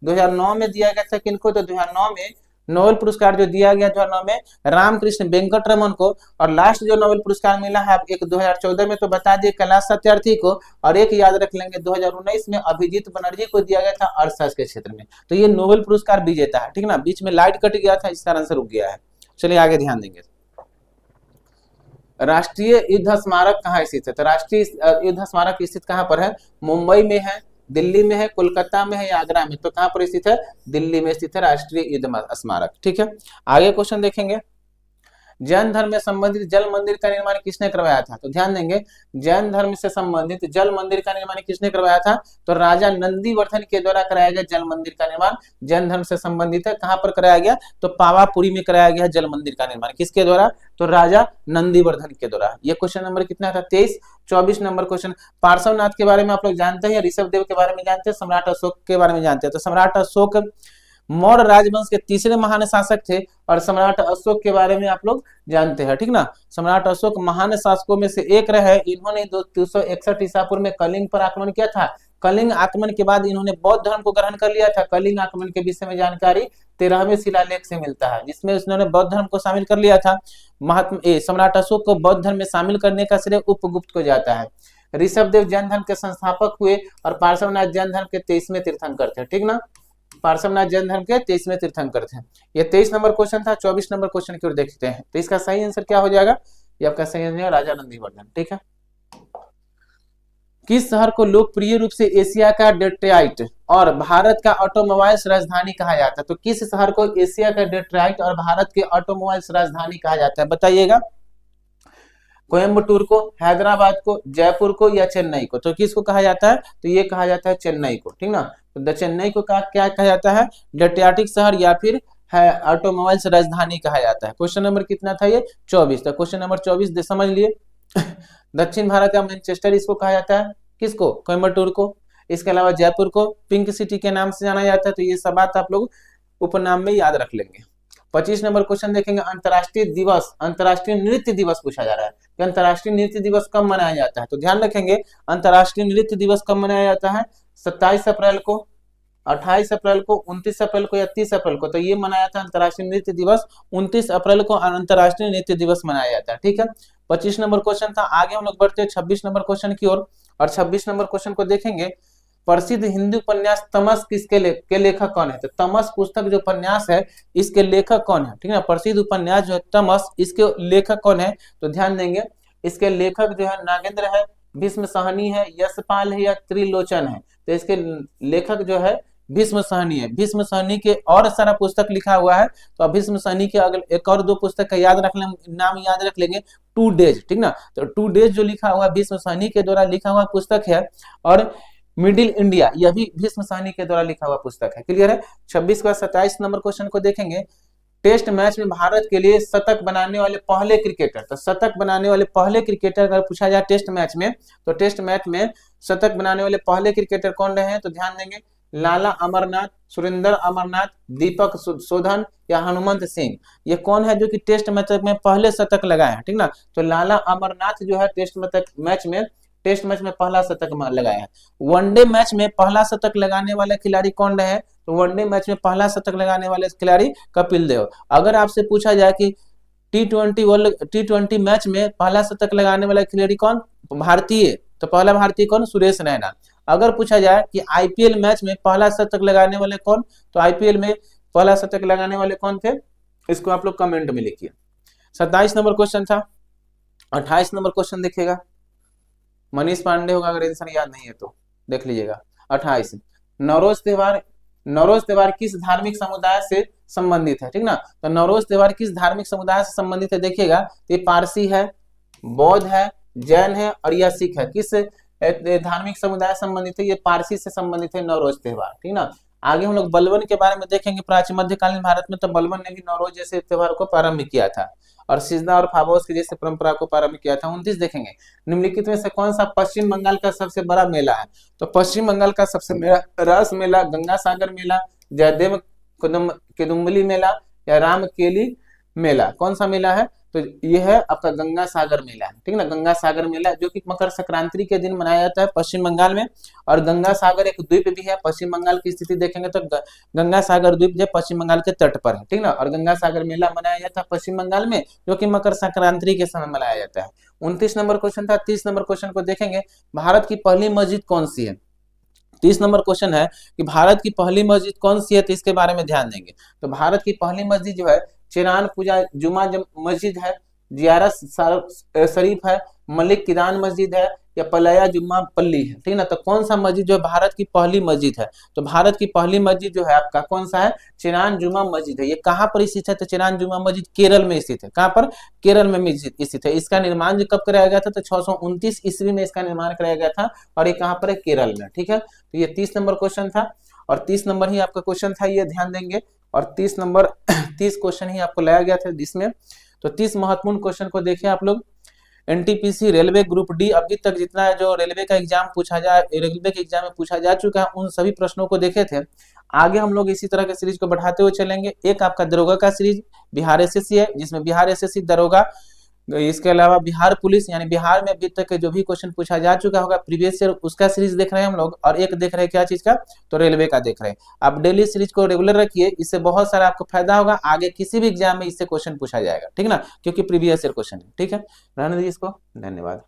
2009 में दिया गया था किनको? तो 2009 में नोबेल पुरस्कार जो दिया गया 2009 में रामकृष्ण वेंकटरमन को। और लास्ट जो नोबेल पुरस्कार मिला है एक 2014 में तो बता दिए कैलाश सत्यार्थी को, और एक याद रख लेंगे 2019 में अभिजीत बनर्जी को दिया गया था अर्थशास्त्र के क्षेत्र में। तो ये नोबेल पुरस्कार विजेता है, ठीक ना। बीच में लाइट कट गया था, इस कारण से रुक गया है। चलिए आगे ध्यान देंगे। राष्ट्रीय युद्ध स्मारक कहाँ स्थित है? तो राष्ट्रीय युद्ध स्मारक स्थित कहाँ पर है? मुंबई में है, दिल्ली में है, कोलकाता में है या आगरा में? तो कहां पर स्थित है? दिल्ली में स्थित है राष्ट्रीय युद्ध स्मारक, ठीक है। आगे क्वेश्चन देखेंगे। जैन धर्म में संबंधित जल मंदिर का निर्माण किसने करवाया था? तो ध्यान देंगे, जैन धर्म से संबंधित जल मंदिर का निर्माण किसने करवाया था? तो राजा नंदीवर्धन के द्वारा कराया गया जल मंदिर का निर्माण जैन धर्म से संबंधित है। कहां पर कराया गया? तो पावापुरी में कराया गया जल मंदिर का निर्माण। किसके द्वारा? तो राजा नंदीवर्धन के द्वारा। ये क्वेश्चन नंबर कितना था? 23। 24 नंबर क्वेश्चन, पार्श्वनाथ के बारे में आप लोग जानते हैं, ऋषभ देव के बारे में जानते हैं, सम्राट अशोक के बारे में जानते हैं। तो सम्राट अशोक मौर्य राजवंश के तीसरे महान शासक थे, और सम्राट अशोक के बारे में आप लोग जानते हैं, ठीक ना। सम्राट अशोक महान शासकों में से एक रहे। इन्होंने 261 ईसा पूर्व में कलिंग पर आक्रमण किया था। कलिंग आक्रमण के बाद इन्होंने बौद्ध धर्म को ग्रहण कर लिया था। कलिंग आक्रमण के विषय में जानकारी 13वें शिलालेख से मिलता है, जिसमें उन्होंने बौद्ध धर्म को शामिल कर लिया था। सम्राट अशोक को बौद्ध धर्म में शामिल करने का श्रेय उपगुप्त को जाता है। ऋषभ देव जैन धर्म के संस्थापक हुए, और पार्श्वनाथ जैन धर्म के 23वें तीर्थंकर थे, ठीक ना। पार्श्वनाथ जैन धर्म के 23वें तीर्थंकर थे। ये 23 नंबर क्वेश्चन था। 24 नंबर क्वेश्चन की ओर देखते हैं। तो इसका सही आंसर क्या हो जाएगा? ये आपका सही आंसर है राजा नंदीवर्धन। ठीक है। किस शहर को लोकप्रिय रूप से एशिया का डेट्रॉइट और भारत का ऑटोमोबाइल्स राजधानी कहा जाता है? तो किस शहर को एशिया का डेट्रॉइट और भारत के ऑटोमोबाइल्स राजधानी कहा जाता है? बताइएगा। कोयम्बटूर को, हैदराबाद को, जयपुर को या चेन्नई को? तो किसको कहा जाता है? तो ये कहा जाता है चेन्नई को। ठीक ना। तो चेन्नई को क्या कहा जाता है? डेट्रॉइटिक शहर या फिर है ऑटोमोबाइल्स राजधानी कहा जाता है। क्वेश्चन नंबर कितना था ये? 24। तो क्वेश्चन नंबर 24 समझ लिए। दक्षिण भारत का मैनचेस्टर इसको कहा जाता है। किसको? कोयम्बटूर को। इसके अलावा जयपुर को पिंक सिटी के नाम से जाना जाता है। तो ये सब बात आप लोग उपनाम में याद रख लेंगे। 25 नंबर क्वेश्चन देखेंगे। अंतर्राष्ट्रीय दिवस, अंतर्राष्ट्रीय नृत्य दिवस पूछा जा रहा है कि अंतर्राष्ट्रीय नृत्य दिवस कब मनाया जाता है? तो ध्यान रखेंगे अंतर्राष्ट्रीय नृत्य दिवस कब मनाया जाता है? 27 अप्रैल को, 28 अप्रैल को, 29 अप्रैल को या 30 अप्रैल को? तो ये मनाया था अंतर्राष्ट्रीय नृत्य दिवस। 29 अप्रैल को अंतर्राष्ट्रीय नृत्य दिवस मनाया जाता है। ठीक है। 25 नंबर क्वेश्चन था। आगे हम लोग बढ़ते हैं 26 नंबर क्वेश्चन की ओर। और 26 नंबर क्वेश्चन को देखेंगे। प्रसिद्ध हिंदी उपन्यास तमस के लेखक कौन है? तो तमस पुस्तक जो उपन्यास है इसके लेखक कौन है? ठीक है। प्रसिद्ध उपन्यास जो है तमस, इसके लेखक कौन है? तो ध्यान देंगे इसके लेखक जो है नागेंद्र है, भीष्म सहनी है, यशपाल है या त्रिलोचन है? तो इसके लेखक जो है भीष्म सहनी है। भीष्म सहनी के और सारा पुस्तक लिखा हुआ है। तो अब भीष्म सहनी के अगले एक और 2 पुस्तक का याद रख लें, नाम याद रख लेंगे। 2 डेज। ठीक ना। तो 2 डेज जो लिखा हुआ भीष्म सहनी के द्वारा लिखा हुआ पुस्तक है। और मिडिल इंडिया यह भी भीष्म सहनी के द्वारा लिखा हुआ पुस्तक है। क्लियर है। 26 का 27 नंबर क्वेश्चन को देखेंगे। टेस्ट मैच में भारत के लिए शतक बनाने वाले पहले क्रिकेटर। तो शतक बनाने वाले पहले क्रिकेटर अगर पूछा जाए टेस्ट मैच में, तो टेस्ट मैच में शतक बनाने वाले पहले क्रिकेटर कौन रहे हैं? तो ध्यान देंगे लाला अमरनाथ, सुरेंद्र अमरनाथ, दीपक शोधन या हनुमंत सिंह। ये कौन है जो कि टेस्ट मैच में पहले शतक लगाए हैं? ठीक ना। तो लाला अमरनाथ जो है टेस्ट मैच में पहला शतक लगाया है। वनडे मैच में पहला शतक लगाने वाले खिलाड़ी कौन रहे? तो वनडे मैच में पहला शतक लगाने वाले खिलाड़ी कपिल देव। अगर आपसे पूछा जाए कि टी20 मैच में पहला शतक लगाने वाला खिलाड़ी कौन? भारतीय, तो पहला भारतीय कौन? सुरेश रैना। अगर पूछा जाए कि आईपीएल मैच में पहला शतक लगाने वाले कौन? तो आईपीएल में पहला शतक लगाने वाले कौन थे? इसको आप लोग कमेंट में लिखिए। 27 नंबर क्वेश्चन था। 28 नंबर क्वेश्चन देखिएगा। मनीष पांडे होगा, अगर आंसर याद नहीं है तो देख लीजिएगा। 28 नवरोज त्योहार किस धार्मिक समुदाय से संबंधित है? ठीक ना। तो नवरोज त्योहार किस धार्मिक समुदाय से संबंधित है? देखिएगा ये पारसी है, बौद्ध है, जैन है और या सिख है। किस धार्मिक समुदाय संबंधित है? ये पारसी से संबंधित है नवरोज त्योहार। ठीक ना। आगे हम लोग बलवन के बारे में देखेंगे। प्राचीन मध्यकालीन भारत में तो बलवन ने भी नवरोज जैसे त्योहार को प्रारंभ किया था और सिजदा और फाबोस की जैसे परंपरा को प्रारंभ किया था। 29 देखेंगे। निम्नलिखित में से कौन सा पश्चिम बंगाल का सबसे बड़ा मेला है? तो पश्चिम बंगाल का सबसे रास मेला गंगा सागर मेला, जयदेव केदुम्बली मेला या रामकेली मेला? कौन सा मेला है? तो यह है आपका गंगा सागर मेला है। ठीक ना। गंगा सागर मेला जो कि मकर संक्रांति के दिन मनाया जाता है पश्चिम बंगाल में। और गंगा सागर एक द्वीप भी है। पश्चिम बंगाल की स्थिति देखेंगे तो गंगा सागर द्वीप जो पश्चिम बंगाल के तट पर है। ठीक ना। और गंगा सागर मेला मनाया जाता है पश्चिम बंगाल में, जो कि मकर संक्रांति के समय मनाया जाता है। 29 नंबर क्वेश्चन था। 30 नंबर क्वेश्चन को देखेंगे। भारत की पहली मस्जिद कौन सी है? 30 नंबर क्वेश्चन है कि भारत की पहली मस्जिद कौन सी है? तो इसके बारे में ध्यान देंगे। तो भारत की पहली मस्जिद जो है चिरान पूजा जुमा मस्जिद है, जियारत शरीफ है, मलिक किदान मस्जिद है या पलया जुम्मा पल्ली है। ठीक ना। तो कौन सा मस्जिद जो है भारत की पहली मस्जिद है? तो भारत की पहली मस्जिद जो है आपका कौन सा है? चिरान जुमा मस्जिद है। ये कहाँ पर स्थित है? तो चिरान जुमा मस्जिद केरल में स्थित है। कहाँ पर? केरल में स्थित है। इसका निर्माण जो कब कराया गया था? तो 629 ईस्वी में इसका निर्माण कराया गया था और ये कहाँ पर है? केरल में। ठीक है। तो ये 30 नंबर क्वेश्चन था और 30 नंबर ही आपका क्वेश्चन था, ये ध्यान देंगे। और 30 क्वेश्चन ही आपको लाया गया था जिसमें। तो 30 महत्वपूर्ण क्वेश्चन को देखिए आप लोग। एनटीपीसी रेलवे ग्रुप डी अभी तक जितना जो रेलवे का एग्जाम रेलवे के एग्जाम में पूछा जा चुका है उन सभी प्रश्नों को देखे थे। आगे हम लोग इसी तरह के सीरीज को बढ़ाते हुए चलेंगे। एक आपका दरोगा का सीरीज बिहार एसएससी है, जिसमें बिहार एसएससी दरोगा, इसके अलावा बिहार पुलिस यानी बिहार में अभी तक जो भी क्वेश्चन पूछा जा चुका होगा प्रीवियस ईयर, उसका सीरीज देख रहे हैं हम लोग। और एक देख रहे हैं क्या चीज का? तो रेलवे का देख रहे हैं। आप डेली सीरीज को रेगुलर रखिए, इससे बहुत सारा आपको फायदा होगा। आगे किसी भी एग्जाम में इससे क्वेश्चन पूछा जाएगा। ठीक ना। क्योंकि प्रीवियस ईयर क्वेश्चन है। ठीक है। रहने दीजिए इसको। धन्यवाद।